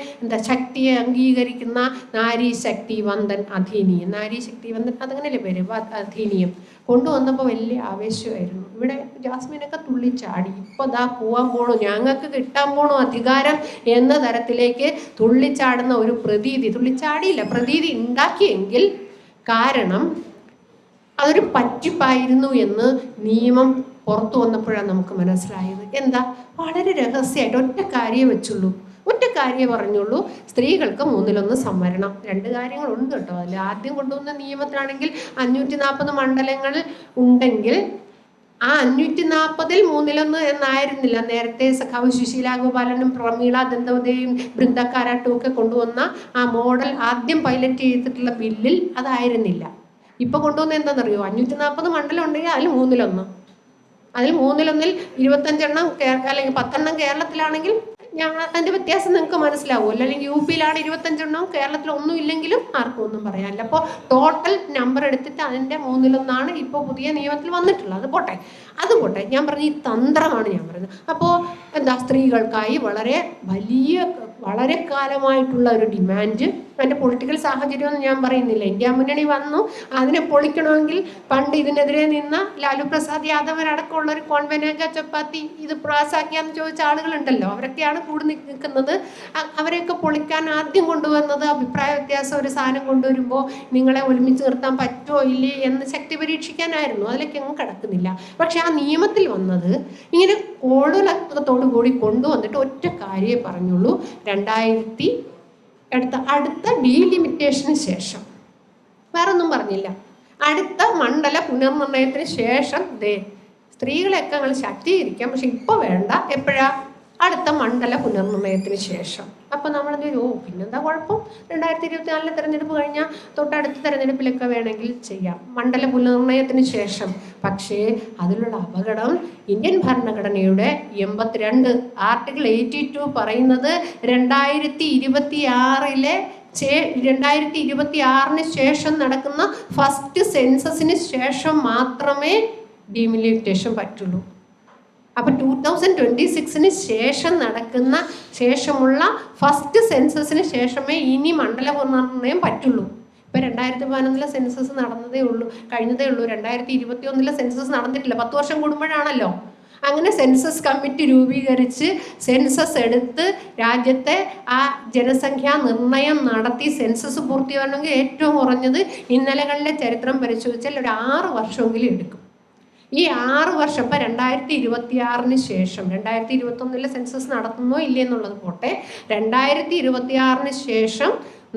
ശക്തിയെ അംഗീകരിക്കുന്ന നാരി ശക്തി വന്ദൻ അധീനിയം. നാരി ശക്തി വന്ദൻ അതങ്ങനെയല്ലേ പേര്, അധീനിയം കൊണ്ടുവന്നപ്പോൾ വലിയ ആവേശമായിരുന്നു. ഇവിടെ ജാസ്മിനൊക്കെ തുള്ളിച്ചാടി. ഇപ്പോൾ ദാ പോവാൻ പോണു, ഞങ്ങൾക്ക് കിട്ടാൻ പോണു അധികാരം എന്ന തരത്തിലേക്ക് തുള്ളിച്ചാടുന്ന ഒരു പ്രതീതി, തുള്ളിച്ചാടിയില്ല, പ്രതീതി ഉണ്ടാക്കിയെങ്കിൽ. കാരണം അതൊരു പറ്റിപ്പായിരുന്നു എന്ന് നിയമം പുറത്തു വന്നപ്പോഴാണ് നമുക്ക് മനസ്സിലായത്. എന്താ, വളരെ രഹസ്യമായിട്ട് ഒറ്റ കാര്യമേ വെച്ചുള്ളൂ, ഒറ്റ കാര്യമേ പറഞ്ഞുള്ളൂ, സ്ത്രീകൾക്ക് 1/3 സംവരണം. 2 കാര്യങ്ങളുണ്ട് കേട്ടോ അതിൽ. ആദ്യം കൊണ്ടുവന്ന നിയമത്തിലാണെങ്കിൽ 540 മണ്ഡലങ്ങൾ ഉണ്ടെങ്കിൽ ആ 540-ൽ 1/3 എന്നായിരുന്നില്ല. നേരത്തെ സഖാവ് സുശീലാ ഗോപാലനും പ്രമീള ദന്തവതയും ബൃന്ദ കാരാട്ടും ഒക്കെ കൊണ്ടുവന്ന ആ മോഡൽ ആദ്യം പൈലറ്റ് ചെയ്തിട്ടുള്ള ബില്ലിൽ അതായിരുന്നില്ല. ഇപ്പൊ കൊണ്ടുവന്ന എന്താണെന്നറിയോ, 540 മണ്ഡലം ഉണ്ടെങ്കിൽ അതിൽ 1/3. അതിൽ 1/3 25 എണ്ണം അല്ലെങ്കിൽ 10 എണ്ണം കേരളത്തിലാണെങ്കിൽ അതിന്റെ വ്യത്യാസം നിങ്ങൾക്ക് മനസ്സിലാവുമല്ലോ. അല്ലെങ്കിൽ യു പിയിലാണ് 25 എണ്ണവും കേരളത്തിൽ ഒന്നും ഇല്ലെങ്കിലും ആർക്കും ഒന്നും പറയാനില്ല. അപ്പോൾ ടോട്ടൽ നമ്പർ എടുത്തിട്ട് അതിന്റെ 1/3 ഇപ്പോൾ പുതിയ നിയമത്തിൽ വന്നിട്ടുള്ളത്. അത് പോട്ടെ, ഞാൻ പറഞ്ഞ ഈ തന്ത്രമാണ് ഞാൻ പറയുന്നത്. അപ്പോൾ എന്താ, സ്ത്രീകൾക്കായി വളരെ കാലമായിട്ടുള്ള ഒരു ഡിമാൻഡ്. അതിൻ്റെ പൊളിറ്റിക്കൽ സാഹചര്യമൊന്നും ഞാൻ പറയുന്നില്ല. ഇന്ത്യ മുന്നണി വന്നു, അതിനെ പൊളിക്കണമെങ്കിൽ പണ്ട് ഇതിനെതിരെ നിന്ന ലാലു പ്രസാദ് യാദവരടക്കമുള്ള ഒരു കോൺവെനേഗ ചപ്പാത്തി ഇത് പാസ്സാക്കിയാന്ന് ചോദിച്ച ആളുകളുണ്ടല്ലോ, അവരൊക്കെയാണ് കൂടി നിൽക്കുന്നത്. അവരെയൊക്കെ പൊളിക്കാൻ ആദ്യം കൊണ്ടുവന്നത് അഭിപ്രായ വ്യത്യാസം ഒരു സാധനം കൊണ്ടുവരുമ്പോൾ നിങ്ങളെ ഒരുമിച്ച് നിർത്താൻ പറ്റുമോ ഇല്ലേ എന്ന് ശക്തി പരീക്ഷിക്കാനായിരുന്നു. അതിലേക്ക് അങ്ങ് കിടക്കുന്നില്ല. പക്ഷെ ആ നിയമത്തിൽ വന്നത് ഇങ്ങനെ കോളുലത്തോടു കൂടി കൊണ്ടുവന്നിട്ട് ഒറ്റ കാര്യമേ പറഞ്ഞുള്ളൂ, അടുത്ത ഡീലിമിറ്റേഷന് ശേഷം, വേറൊന്നും പറഞ്ഞില്ല. അടുത്ത മണ്ഡല പുനർനിർണയത്തിന് ശേഷം സ്ത്രീകളെയൊക്കെ ഞങ്ങൾ ശാക്തീകരിക്കാം, പക്ഷെ ഇപ്പോൾ വേണ്ട. എപ്പോഴാ? അടുത്ത മണ്ഡല പുനർനിർണയത്തിന് ശേഷം. അപ്പോൾ നമ്മളെന്ത് പിന്നെന്താ കുഴപ്പം, 2024 തെരഞ്ഞെടുപ്പ് കഴിഞ്ഞാൽ തൊട്ടടുത്ത തെരഞ്ഞെടുപ്പിലൊക്കെ വേണമെങ്കിൽ ചെയ്യാം, മണ്ഡല പുനർനിർണയത്തിന് ശേഷം. പക്ഷേ അതിലുള്ള അപകടം, ഇന്ത്യൻ ഭരണഘടനയുടെ 82 ആർട്ടിക്കിൾ 82 പറയുന്നത് 2026 ശേഷം നടക്കുന്ന ഫസ്റ്റ് സെൻസസിന് ശേഷം മാത്രമേ ഡീലിമിറ്റേഷൻ പറ്റുള്ളൂ. അപ്പം 2026 ശേഷമുള്ള ഫസ്റ്റ് സെൻസസിന് ശേഷമേ ഇനി മണ്ഡല പുനർനിർണയം പറ്റുള്ളൂ. ഇപ്പം 2011 സെൻസസ് നടന്നതേ ഉള്ളൂ, കഴിഞ്ഞതേ ഉള്ളൂ. 2021 സെൻസസ് നടന്നിട്ടില്ല. 10 വർഷം കൂടുമ്പോഴാണല്ലോ. അങ്ങനെ സെൻസസ് കമ്മിറ്റി രൂപീകരിച്ച് സെൻസസ് എടുത്ത് രാജ്യത്തെ ആ ജനസംഖ്യാ നിർണയം നടത്തി സെൻസസ് പൂർത്തിയാകണമെങ്കിൽ ഏറ്റവും കുറഞ്ഞത് ഇന്നലകളിലെ ചരിത്രം പരിശോധിച്ചാൽ ഒരു 6 വർഷമെങ്കിലും എടുക്കും. ഈ 6 വർഷം, ഇപ്പം 2026 ശേഷം, 2021 സെൻസസ് നടത്തുന്നോ ഇല്ലേ എന്നുള്ളത് പോട്ടെ, 2026 ശേഷം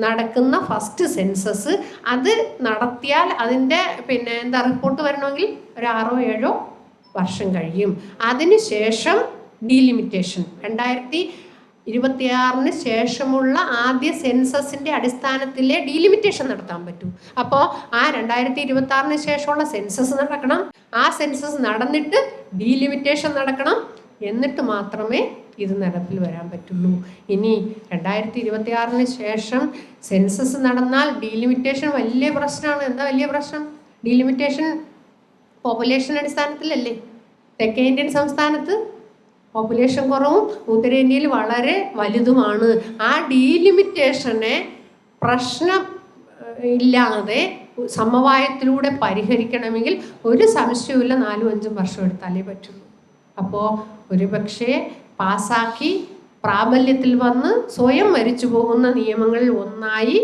നടക്കുന്ന ഫസ്റ്റ് സെൻസസ് അത് നടത്തിയാൽ അതിൻ്റെ റിപ്പോർട്ട് വരണമെങ്കിൽ ഒരു 6-7 വർഷം കഴിയും. അതിനുശേഷം ഡീലിമിറ്റേഷൻ 2026 ശേഷമുള്ള ആദ്യ സെൻസസിൻ്റെ അടിസ്ഥാനത്തിലെ ഡീലിമിറ്റേഷൻ നടത്താൻ പറ്റൂ. അപ്പോൾ ആ 2026 ശേഷമുള്ള സെൻസസ് നടക്കണം, ആ സെൻസസ് നടന്നിട്ട് ഡീലിമിറ്റേഷൻ നടക്കണം, എന്നിട്ട് മാത്രമേ ഇത് നടപ്പിൽ വരാൻ പറ്റുള്ളൂ. ഇനി 2026 ശേഷം സെൻസസ് നടന്നാൽ ഡീലിമിറ്റേഷൻ വലിയ പ്രശ്നമാണ്. എന്താ വലിയ പ്രശ്നം? ഡീലിമിറ്റേഷൻ പോപ്പുലേഷൻ അടിസ്ഥാനത്തിലല്ലേ. തെക്കേ ഇന്ത്യൻ സംസ്ഥാനത്ത് പോപ്പുലേഷൻ കുറവും ഉത്തരേന്ത്യയിൽ വളരെ വലുതുമാണ്. ആ ഡീലിമിറ്റേഷനെ പ്രശ്നം ഇല്ലാതെ സമവായത്തിലൂടെ പരിഹരിക്കണമെങ്കിൽ ഒരു സംശയവുമില്ല 4-5 വർഷം എടുത്താലേ പറ്റുള്ളൂ. അപ്പോൾ ഒരുപക്ഷെ പാസ്സാക്കി പ്രാബല്യത്തിൽ വന്ന് സ്വയം മരിച്ചു പോകുന്ന നിയമങ്ങളിൽ ഒന്നായി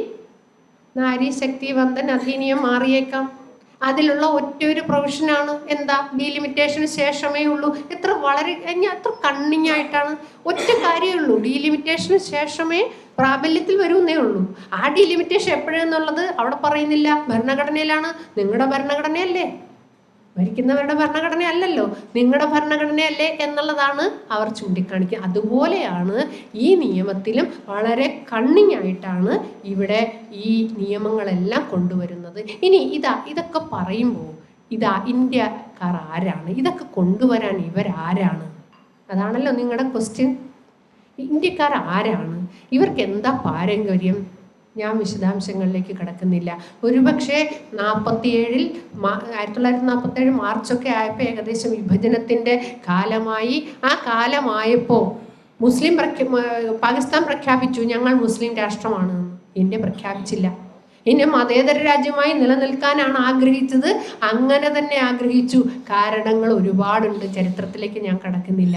നാരി ശക്തി വന്ദൻ അധിനിയം മാറിയേക്കാം. അതിലുള്ള ഒറ്റൊരു പ്രൊവിഷനാണ് എന്താ, ഡീലിമിറ്റേഷന് ശേഷമേ ഉള്ളൂ. എത്ര കണ്ണിങ് ആയിട്ടാണ്. ഒറ്റ കാര്യമേ ഉള്ളൂ, ഡീലിമിറ്റേഷന് ശേഷമേ പ്രാബല്യത്തിൽ വരുന്നേ ഉള്ളൂ. ആ ഡീലിമിറ്റേഷൻ എപ്പോഴെന്നുള്ളത് അവിടെ പറയുന്നില്ല, ഭരണഘടനയിലാണ്. നിങ്ങളുടെ ഭരണഘടനയല്ലേ, ഭരിക്കുന്നവരുടെ ഭരണഘടന അല്ലല്ലോ, നിങ്ങളുടെ ഭരണഘടനയല്ലേ എന്നുള്ളതാണ് അവർ ചൂണ്ടിക്കാണിക്കുക. അതുപോലെയാണ് ഈ നിയമത്തിലും വളരെ കണ്ണിങ് ആയിട്ടാണ് ഇവിടെ ഈ നിയമങ്ങളെല്ലാം കൊണ്ടുവരുന്നത്. ഇനി ഇതൊക്കെ പറയുമ്പോൾ ഇന്ത്യക്കാർ ആരാണ്, ഇതൊക്കെ കൊണ്ടുവരാൻ ഇവരാരാണ്? അതാണല്ലോ നിങ്ങളുടെ ക്വസ്റ്റ്യൻ. ഇന്ത്യക്കാർ ആരാണ്, ഇവർക്ക് എന്താ പാരമ്പര്യം? ഞാൻ വിശദാംശങ്ങളിലേക്ക് കിടക്കുന്നില്ല. ഒരുപക്ഷെ 1947 മാർച്ചൊക്കെ ആയപ്പോൾ ഏകദേശം വിഭജനത്തിൻ്റെ കാലമായി. ആ കാലമായപ്പോൾ പാകിസ്ഥാൻ പ്രഖ്യാപിച്ചു ഞങ്ങൾ മുസ്ലിം രാഷ്ട്രമാണ്. ഇന്ത്യ പ്രഖ്യാപിച്ചില്ല. ഇന്ത്യ മതേതര രാജ്യമായി നിലനിൽക്കാനാണ് ആഗ്രഹിച്ചത്. അങ്ങനെ തന്നെ ആഗ്രഹിച്ചു. കാരണങ്ങൾ ഒരുപാടുണ്ട്, ചരിത്രത്തിലേക്ക് ഞാൻ കടക്കുന്നില്ല.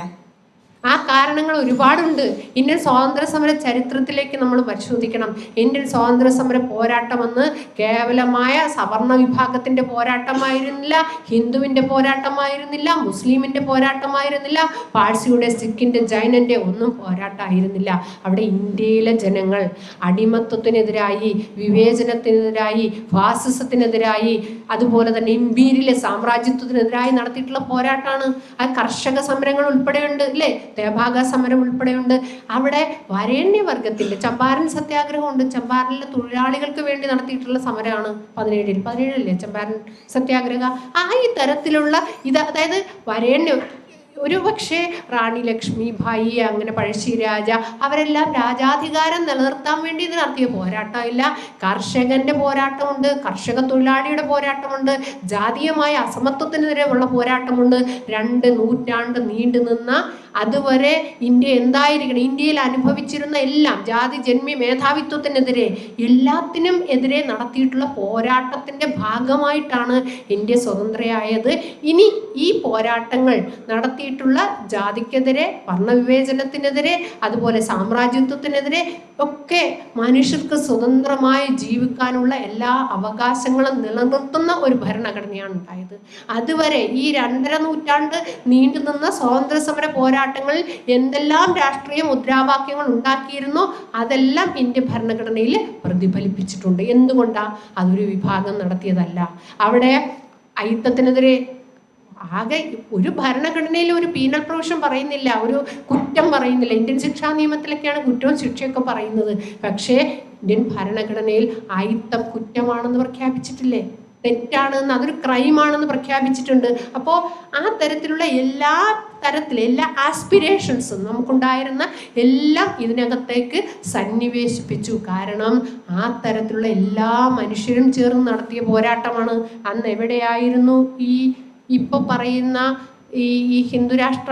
ആ കാരണങ്ങൾ ഒരുപാടുണ്ട്. ഇന്ത്യൻ സ്വാതന്ത്ര്യ സമര ചരിത്രത്തിലേക്ക് നമ്മൾ പരിശോധിക്കണം. ഇന്ത്യൻ സ്വാതന്ത്ര്യ സമര പോരാട്ടമെന്ന് കേവലമായ സവർണ വിഭാഗത്തിന്റെ പോരാട്ടമായിരുന്നില്ല, ഹിന്ദുവിന്റെ പോരാട്ടമായിരുന്നില്ല, മുസ്ലിമിന്റെ പോരാട്ടമായിരുന്നില്ല, പാഴ്സിയുടെ, സിഖിന്റെ, ജൈനന്റെ ഒന്നും പോരാട്ടമായിരുന്നില്ല. അവിടെ ഇന്ത്യയിലെ ജനങ്ങൾ അടിമത്വത്തിനെതിരായി, വിവേചനത്തിനെതിരായി, ഫാസിസത്തിനെതിരായി, അതുപോലെ തന്നെ ഇമ്പീരിയൽ സാമ്രാജ്യത്വത്തിനെതിരായി നടത്തിയിട്ടുള്ള പോരാട്ടമാണ്. ആ കർഷക സമരങ്ങൾ ഉൾപ്പെടെയുണ്ട് അല്ലേ, തേഭാഗ സമരം ഉൾപ്പെടെയുണ്ട്. അവിടെ വരേണ്യവർഗത്തിന്റെ ചമ്പാരൻ സത്യാഗ്രഹമുണ്ട്. ചമ്പാരനിലെ തൊഴിലാളികൾക്ക് വേണ്ടി നടത്തിയിട്ടുള്ള സമരമാണ് 17 ചമ്പാരൻ സത്യാഗ്രഹ. ഈ തരത്തിലുള്ള അതായത് വരേണ്യ, ഒരു പക്ഷേ റാണി ലക്ഷ്മിഭായി, അങ്ങനെ പഴശ്ശിരാജ, അവരെല്ലാം രാജാധികാരം നിലനിർത്താൻ വേണ്ടി ഇത് നടത്തിയ പോരാട്ടമില്ല. കർഷകന്റെ പോരാട്ടമുണ്ട്, കർഷക തൊഴിലാളിയുടെ പോരാട്ടമുണ്ട്, ജാതീയമായ അസമത്വത്തിനെതിരെ ഉള്ള പോരാട്ടമുണ്ട്. 2 നൂറ്റാണ്ട് നീണ്ടു നിന്ന, അതുവരെ ഇന്ത്യ എന്തായിരിക്കണം, ഇന്ത്യയിൽ അനുഭവിച്ചിരുന്ന എല്ലാം, ജാതി ജന്മി മേധാവിത്വത്തിനെതിരെ എല്ലാത്തിനും എതിരെ നടത്തിയിട്ടുള്ള പോരാട്ടത്തിന്റെ ഭാഗമായിട്ടാണ് ഇന്ത്യ സ്വതന്ത്രയായത്. ഇനി ഈ പോരാട്ടങ്ങൾ നടത്തിയിട്ടുള്ള ജാതിക്കെതിരെ, വർണ്ണവിവേചനത്തിനെതിരെ, അതുപോലെ സാമ്രാജ്യത്വത്തിനെതിരെ ഒക്കെ മനുഷ്യർക്ക് സ്വതന്ത്രമായി ജീവിക്കാനുള്ള എല്ലാ അവകാശങ്ങളും നിലനിർത്തുന്ന ഒരു ഭരണഘടനയാണ് ഉണ്ടായത്. അതുവരെ ഈ 2.5 നൂറ്റാണ്ട് നീണ്ടുനിന്ന സ്വാതന്ത്ര്യ സമര പോരാട്ടങ്ങളിൽ എന്തെല്ലാം രാഷ്ട്രീയ മുദ്രാവാക്യങ്ങൾ ഉണ്ടാക്കിയിരുന്നോ അതെല്ലാം ഇന്ത്യ ഭരണഘടനയിൽ പ്രതിഫലിപ്പിച്ചിട്ടുണ്ട്. എന്തുകൊണ്ടാ? അതൊരു വിഭാഗം നടത്തിയതല്ല. അവിടെ അയിത്തത്തിനെതിരെ ആകെ ഒരു ഭരണഘടനയിൽ ഒരു പീനൽ പ്രൊവിഷൻ പറയുന്നില്ല, ഒരു കുറ്റം പറയുന്നില്ല. ഇന്ത്യൻ ശിക്ഷാ നിയമത്തിലൊക്കെയാണ് കുറ്റവും ശിക്ഷയൊക്കെ പറയുന്നത്. പക്ഷേ ഇന്ത്യൻ ഭരണഘടനയിൽ അയിത്തം കുറ്റമാണെന്ന് പ്രഖ്യാപിച്ചിട്ടില്ലേ, തെറ്റാണെന്ന്, അതൊരു ക്രൈമാണെന്ന് പ്രഖ്യാപിച്ചിട്ടുണ്ട്. അപ്പോൾ ആ തരത്തിലുള്ള എല്ലാ ആസ്പിരേഷൻസും നമുക്കുണ്ടായിരുന്ന എല്ലാം ഇതിനകത്തേക്ക് സന്നിവേശിപ്പിച്ചു. കാരണം ആ തരത്തിലുള്ള എല്ലാ മനുഷ്യരും ചേർന്ന് നടത്തിയ പോരാട്ടമാണ്. അന്ന് എവിടെയായിരുന്നു ഇപ്പൊ പറയുന്ന ഈ ഹിന്ദുരാഷ്ട്ര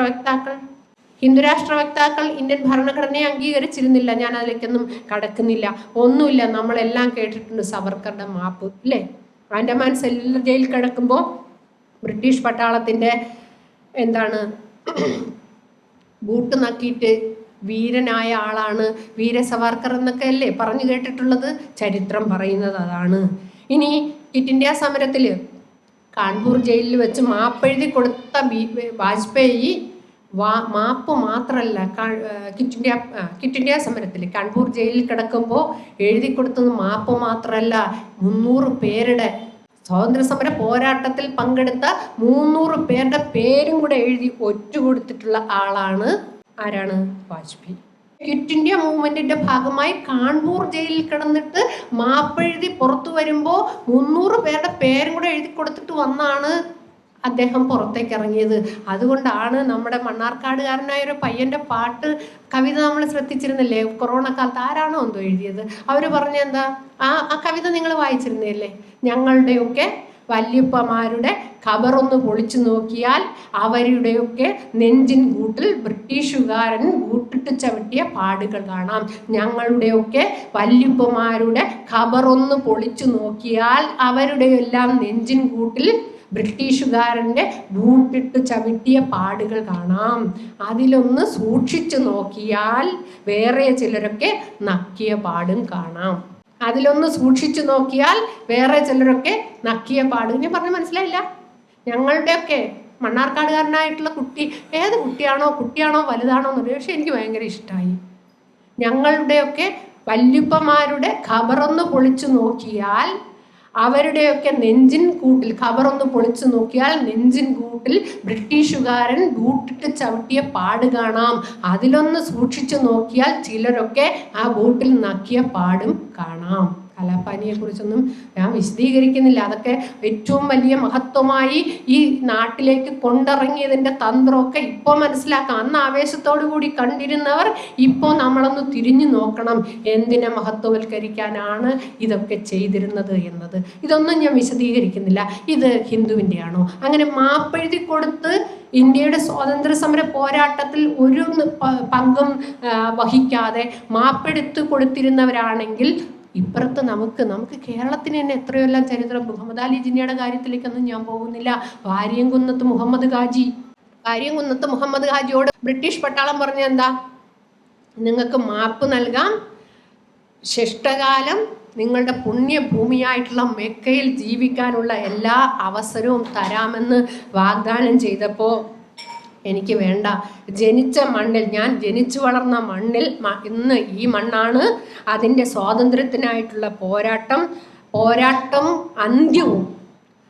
വക്താക്കൾ ഇന്ത്യൻ ഭരണഘടനയെ അംഗീകരിച്ചിരുന്നില്ല. ഞാൻ അതിലേക്കൊന്നും കടക്കുന്നില്ല. ഒന്നുമില്ല, നമ്മളെല്ലാം കേട്ടിട്ടുണ്ട് സവർക്കറുടെ മാപ്പ് അല്ലേ. ആൻഡമാൻ സെല്ലുലർ ജയിൽ കിടക്കുമ്പോൾ ബ്രിട്ടീഷ് പട്ടാളത്തിന്റെ ബൂട്ട് നക്കിയിട്ട് വീരനായ ആളാണ് വീര സവർക്കർ എന്നൊക്കെ അല്ലേ പറഞ്ഞു കേട്ടിട്ടുള്ളത്. ചരിത്രം പറയുന്നത് അതാണ്. ഇനി ക്വിറ്റ് ഇന്ത്യ സമരത്തില് കാൺപൂർ ജയിലിൽ വെച്ച് മാപ്പെഴുതി കൊടുത്ത വാജ്പേയി മാപ്പ് മാത്രമല്ല, ക്വിറ്റ് ഇന്ത്യ സമരത്തിൽ കാൺപൂർ ജയിലിൽ കിടക്കുമ്പോൾ എഴുതി കൊടുത്തത് മാപ്പ് മാത്രമല്ല, 300 പേരുടെ സ്വാതന്ത്ര്യ സമര പോരാട്ടത്തിൽ പങ്കെടുത്ത 300 പേരുടെ പേരും കൂടെ എഴുതി ഒറ്റുകൊടുത്തിട്ടുള്ള ആളാണ്. ആരാണ്? വാജ്പേയി. ക്വിറ്റ് ഇന്ത്യ മൂവ്മെന്റിന്റെ ഭാഗമായി കാൺപൂർ ജയിലിൽ കിടന്നിട്ട് മാപ്പെഴുതി പുറത്തു വരുമ്പോൾ 300 പേരുടെ പേരും കൂടെ എഴുതി കൊടുത്തിട്ട് വന്നാണ് അദ്ദേഹം പുറത്തേക്ക് ഇറങ്ങിയത്. അതുകൊണ്ടാണ് നമ്മുടെ മണ്ണാർക്കാടുകാരനായ ഒരു പയ്യന്റെ കവിത നമ്മൾ ശ്രദ്ധിച്ചിരുന്നില്ലേ കൊറോണ കാലത്ത്? ആരാണോ എന്തോ എഴുതിയത്, അവർ പറഞ്ഞെന്താ, ആ കവിത നിങ്ങൾ വായിച്ചിരുന്നില്ലേ? ഞങ്ങളുടെയൊക്കെ വല്യപ്പമാരുടെ ഖബറൊന്ന് പൊളിച്ചു നോക്കിയാൽ അവരുടെയൊക്കെ നെഞ്ചിൻ കൂട്ടിൽ ബ്രിട്ടീഷുകാരൻ കൂട്ടിട്ട് ചവിട്ടിയ പാടുകൾ കാണാം. ഞങ്ങളുടെയൊക്കെ വല്യപ്പമാരുടെ ഖബറൊന്ന് പൊളിച്ചു നോക്കിയാൽ അവരുടെയെല്ലാം നെഞ്ചിൻ കൂട്ടിൽ ബ്രിട്ടീഷുകാരൻ്റെ ബൂട്ടിട്ട് ചവിട്ടിയ പാടുകൾ കാണാം. അതിലൊന്ന് സൂക്ഷിച്ചു നോക്കിയാൽ വേറെ ചിലരൊക്കെ നക്കിയ പാടും കാണാം. അതിലൊന്ന് സൂക്ഷിച്ചു നോക്കിയാൽ വേറെ ചിലരൊക്കെ നക്കിയ പാടും. ഞാൻ പറഞ്ഞ മനസ്സിലായില്ല? ഞങ്ങളുടെയൊക്കെ മണ്ണാർക്കാടുകാരനായിട്ടുള്ള കുട്ടി, ഏത് കുട്ടിയാണോ വലുതാണോ എന്നറിയാം, പക്ഷെ എനിക്ക് ഭയങ്കര ഇഷ്ടമായി. ഞങ്ങളുടെയൊക്കെ വല്യപ്പമാരുടെ ഖബറൊന്ന് പൊളിച്ചു നോക്കിയാൽ അവരുടെയൊക്കെ നെഞ്ചിൻ കൂട്ടിൽ, ഖബറൊന്ന് പൊളിച്ചു നോക്കിയാൽ നെഞ്ചിൻ കൂട്ടിൽ ബ്രിട്ടീഷുകാരൻ ബൂട്ടിട്ട് ചവിട്ടിയ പാട് കാണാം. അതിലൊന്ന് സൂക്ഷിച്ചു നോക്കിയാൽ ചിലരൊക്കെ ആ ബൂട്ടിൽ നക്കിയ പാടും കാണാം. കലാപാനിയെ കുറിച്ചൊന്നും ഞാൻ വിശദീകരിക്കുന്നില്ല. അതൊക്കെ ഏറ്റവും വലിയ മഹത്വമായി ഈ നാട്ടിലേക്ക് കൊണ്ടിറങ്ങിയതിൻ്റെ തന്ത്രമൊക്കെ ഇപ്പോൾ മനസ്സിലാക്കാം. അന്ന് ആവേശത്തോടു കൂടി കണ്ടിരുന്നവർ ഇപ്പോൾ നമ്മളൊന്ന് തിരിഞ്ഞു നോക്കണം, എന്തിനെ മഹത്വവൽക്കരിക്കാനാണ് ഇതൊക്കെ ചെയ്തിരുന്നത് എന്നത്. ഇതൊന്നും ഞാൻ വിശദീകരിക്കുന്നില്ല. ഇത് ഹിന്ദുവിൻ്റെ ആണോ? അങ്ങനെ മാപ്പെഴുതി കൊടുത്ത് ഇന്ത്യയുടെ സ്വാതന്ത്ര്യ സമര പോരാട്ടത്തിൽ ഒരു പങ്കും വഹിക്കാതെ മാപ്പെടുത്ത് കൊടുത്തിരുന്നവരാണെങ്കിൽ ഇപ്പുറത്ത് നമുക്ക് കേരളത്തിന് തന്നെ എത്രയെല്ലാം ചരിത്രം. മുഹമ്മദ് അലി ജിന്നയുടെ കാര്യത്തിലേക്കൊന്നും ഞാൻ പോകുന്നില്ല. വാര്യംകുന്നത്ത് മുഹമ്മദ് ഖാജി, വാര്യംകുന്നത്ത് മുഹമ്മദ് ഹാജിയോട് ബ്രിട്ടീഷ് പട്ടാളം പറഞ്ഞ എന്താ, നിങ്ങൾക്ക് മാപ്പ് നൽകാം, ശിഷ്ടകാലം നിങ്ങളുടെ പുണ്യഭൂമിയായിട്ടുള്ള മെക്കയിൽ ജീവിക്കാനുള്ള എല്ലാ അവസരവും തരാമെന്ന് വാഗ്ദാനം ചെയ്തപ്പോൾ എനിക്ക് വേണ്ട, ജനിച്ച മണ്ണിൽ, ഞാൻ ജനിച്ചു വളർന്ന മണ്ണിൽ, ഇന്ന് ഈ മണ്ണാണ്, അതിൻ്റെ സ്വാതന്ത്ര്യത്തിനായിട്ടുള്ള പോരാട്ടം അന്ത്യവും,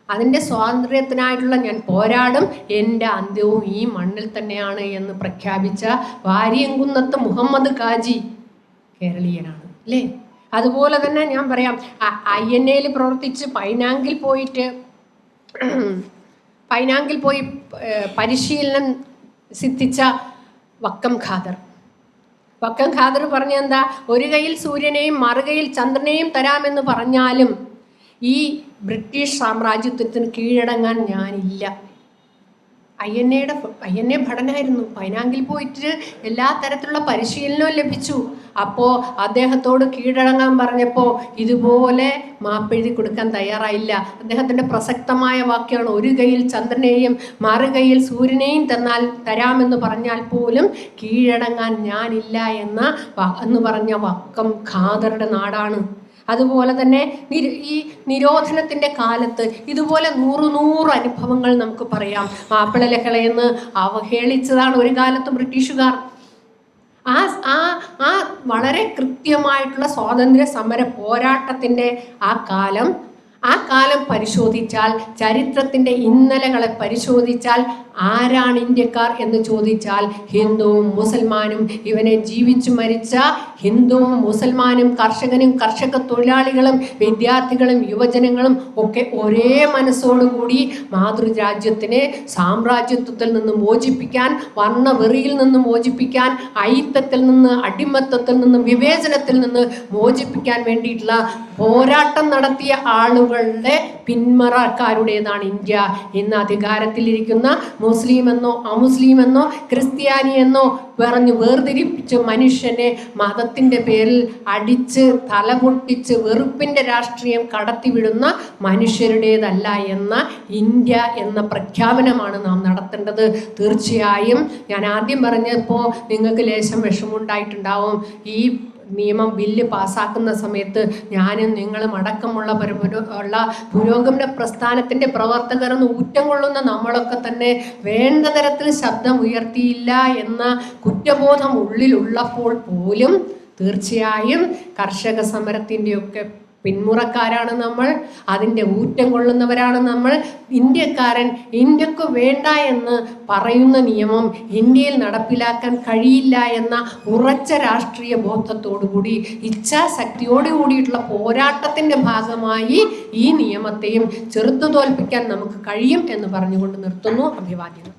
അതിൻ്റെ സ്വാതന്ത്ര്യത്തിനായിട്ടുള്ള ഞാൻ പോരാടും, എൻ്റെ അന്ത്യവും ഈ മണ്ണിൽ തന്നെയാണ് എന്ന് പ്രഖ്യാപിച്ച വാര്യംകുന്നത്ത് മുഹമ്മദ് ഹാജി കേരളീയനാണ് അല്ലേ. അതുപോലെ തന്നെ ഞാൻ പറയാം, INA പ്രവർത്തിച്ച് പൈനാങ്കിൽ പോയി പരിശീലനം സിദ്ധിച്ച വക്കം ഖാദർ പറഞ്ഞ എന്താ, ഒരു കയ്യിൽ സൂര്യനെയും മറുകയിൽ ചന്ദ്രനെയും തരാമെന്ന് പറഞ്ഞാലും ഈ ബ്രിട്ടീഷ് സാമ്രാജ്യത്വത്തിന് കീഴടങ്ങാൻ ഞാനില്ല. INA ഭടനായിരുന്നു, പൈനാങ്കിൽ പോയിട്ട് എല്ലാ തരത്തിലുള്ള പരിശീലനവും ലഭിച്ചു. അപ്പോൾ അദ്ദേഹത്തോട് കീഴടങ്ങാൻ പറഞ്ഞപ്പോൾ ഇതുപോലെ മാപ്പെഴുതി കൊടുക്കാൻ തയ്യാറായില്ല. അദ്ദേഹത്തിൻ്റെ പ്രസക്തമായ വാക്യമാണ്, ഒരു കയ്യിൽ ചന്ദ്രനെയും മറുകയിൽ സൂര്യനെയും തരാമെന്ന് പറഞ്ഞാൽ പോലും കീഴടങ്ങാൻ ഞാനില്ല എന്ന് പറഞ്ഞ വക്കം ഖാദറുടെ നാടാണ്. അതുപോലെ തന്നെ ഈ നിരോധനത്തിൻ്റെ കാലത്ത് ഇതുപോലെ 100 അനുഭവങ്ങൾ നമുക്ക് പറയാം. മാപ്പിള ലഹളയെന്ന് അവഹേളിച്ചതാണ് ഒരു കാലത്ത് ബ്രിട്ടീഷുകാർ. ആ വളരെ കൃത്യമായിട്ടുള്ള സ്വാതന്ത്ര്യ സമര പോരാട്ടത്തിൻ്റെ ആ കാലം പരിശോധിച്ചാൽ, ചരിത്രത്തിൻ്റെ ഇന്നലകളെ പരിശോധിച്ചാൽ ആരാണ് ഇന്ത്യക്കാർ എന്ന് ചോദിച്ചാൽ ഹിന്ദുവും മുസൽമാനും, ഇവനെ ജീവിച്ചു മരിച്ച ഹിന്ദുവും മുസൽമാനും, കർഷകനും കർഷക തൊഴിലാളികളും വിദ്യാർത്ഥികളും യുവജനങ്ങളും ഒക്കെ ഒരേ മനസ്സോടുകൂടി മാതൃരാജ്യത്തിനെ സാമ്രാജ്യത്വത്തിൽ നിന്ന് മോചിപ്പിക്കാൻ, വർണ്ണവെറിയിൽ നിന്ന് മോചിപ്പിക്കാൻ, അയിത്തത്തിൽ നിന്ന്, അടിമത്തത്തിൽ നിന്ന്, വിവേചനത്തിൽ നിന്ന് മോചിപ്പിക്കാൻ വേണ്ടിയിട്ടുള്ള പോരാട്ടം നടത്തിയ ആളുകളുടെ പിന്മറക്കാരുടേതാണ് ഇന്ത്യ. ഇന്ന് അധികാരത്തിലിരിക്കുന്ന മുസ്ലിം എന്നോ അമുസ്ലിം എന്നോ ക്രിസ്ത്യാനി എന്നോ പറഞ്ഞ് വേർതിരിപ്പിച്ച് മനുഷ്യനെ മതത്തിൻ്റെ പേരിൽ അടിച്ച് തലപൊട്ടിച്ച് വെറുപ്പിൻ്റെ രാഷ്ട്രീയം കടത്തിവിടുന്ന മനുഷ്യരുടേതല്ല എന്ന ഇന്ത്യ എന്ന പ്രഖ്യാപനമാണ് നാം നടത്തേണ്ടത്. തീർച്ചയായും ഞാൻ ആദ്യം പറഞ്ഞപ്പോൾ നിങ്ങൾക്ക് ലേശം വിഷമമുണ്ടായിട്ടുണ്ടാവും. ഈ ബില്ല് പാസ്സാക്കുന്ന സമയത്ത് ഞാനും നിങ്ങളും അടക്കമുള്ള പുരോഗമന പ്രസ്ഥാനത്തിൻ്റെ പ്രവർത്തകരെന്ന് ഊറ്റം കൊള്ളുന്ന നമ്മളൊക്കെ തന്നെ വേണ്ട തരത്തിൽ ശബ്ദം ഉയർത്തിയില്ല എന്ന കുറ്റബോധം ഉള്ളിലുള്ളപ്പോൾ പോലും തീർച്ചയായും കർഷക സമരത്തിൻ്റെയൊക്കെ പിന്മുറക്കാരാണ് നമ്മൾ, അതിൻ്റെ ഊറ്റം കൊള്ളുന്നവരാണ് നമ്മൾ. ഇന്ത്യക്ക് വേണ്ട എന്ന് പറയുന്ന നിയമം ഇന്ത്യയിൽ നടപ്പിലാക്കാൻ കഴിയില്ല എന്ന ഉറച്ച രാഷ്ട്രീയ ബോധത്തോടുകൂടി, ഇച്ഛാശക്തിയോടുകൂടിയിട്ടുള്ള പോരാട്ടത്തിൻ്റെ ഭാഗമായി ഈ നിയമത്തെയും ചെറുത്തു തോൽപ്പിക്കാൻ നമുക്ക് കഴിയും എന്ന് പറഞ്ഞുകൊണ്ട് നിർത്തുന്നു. അഭിവാദ്യങ്ങൾ.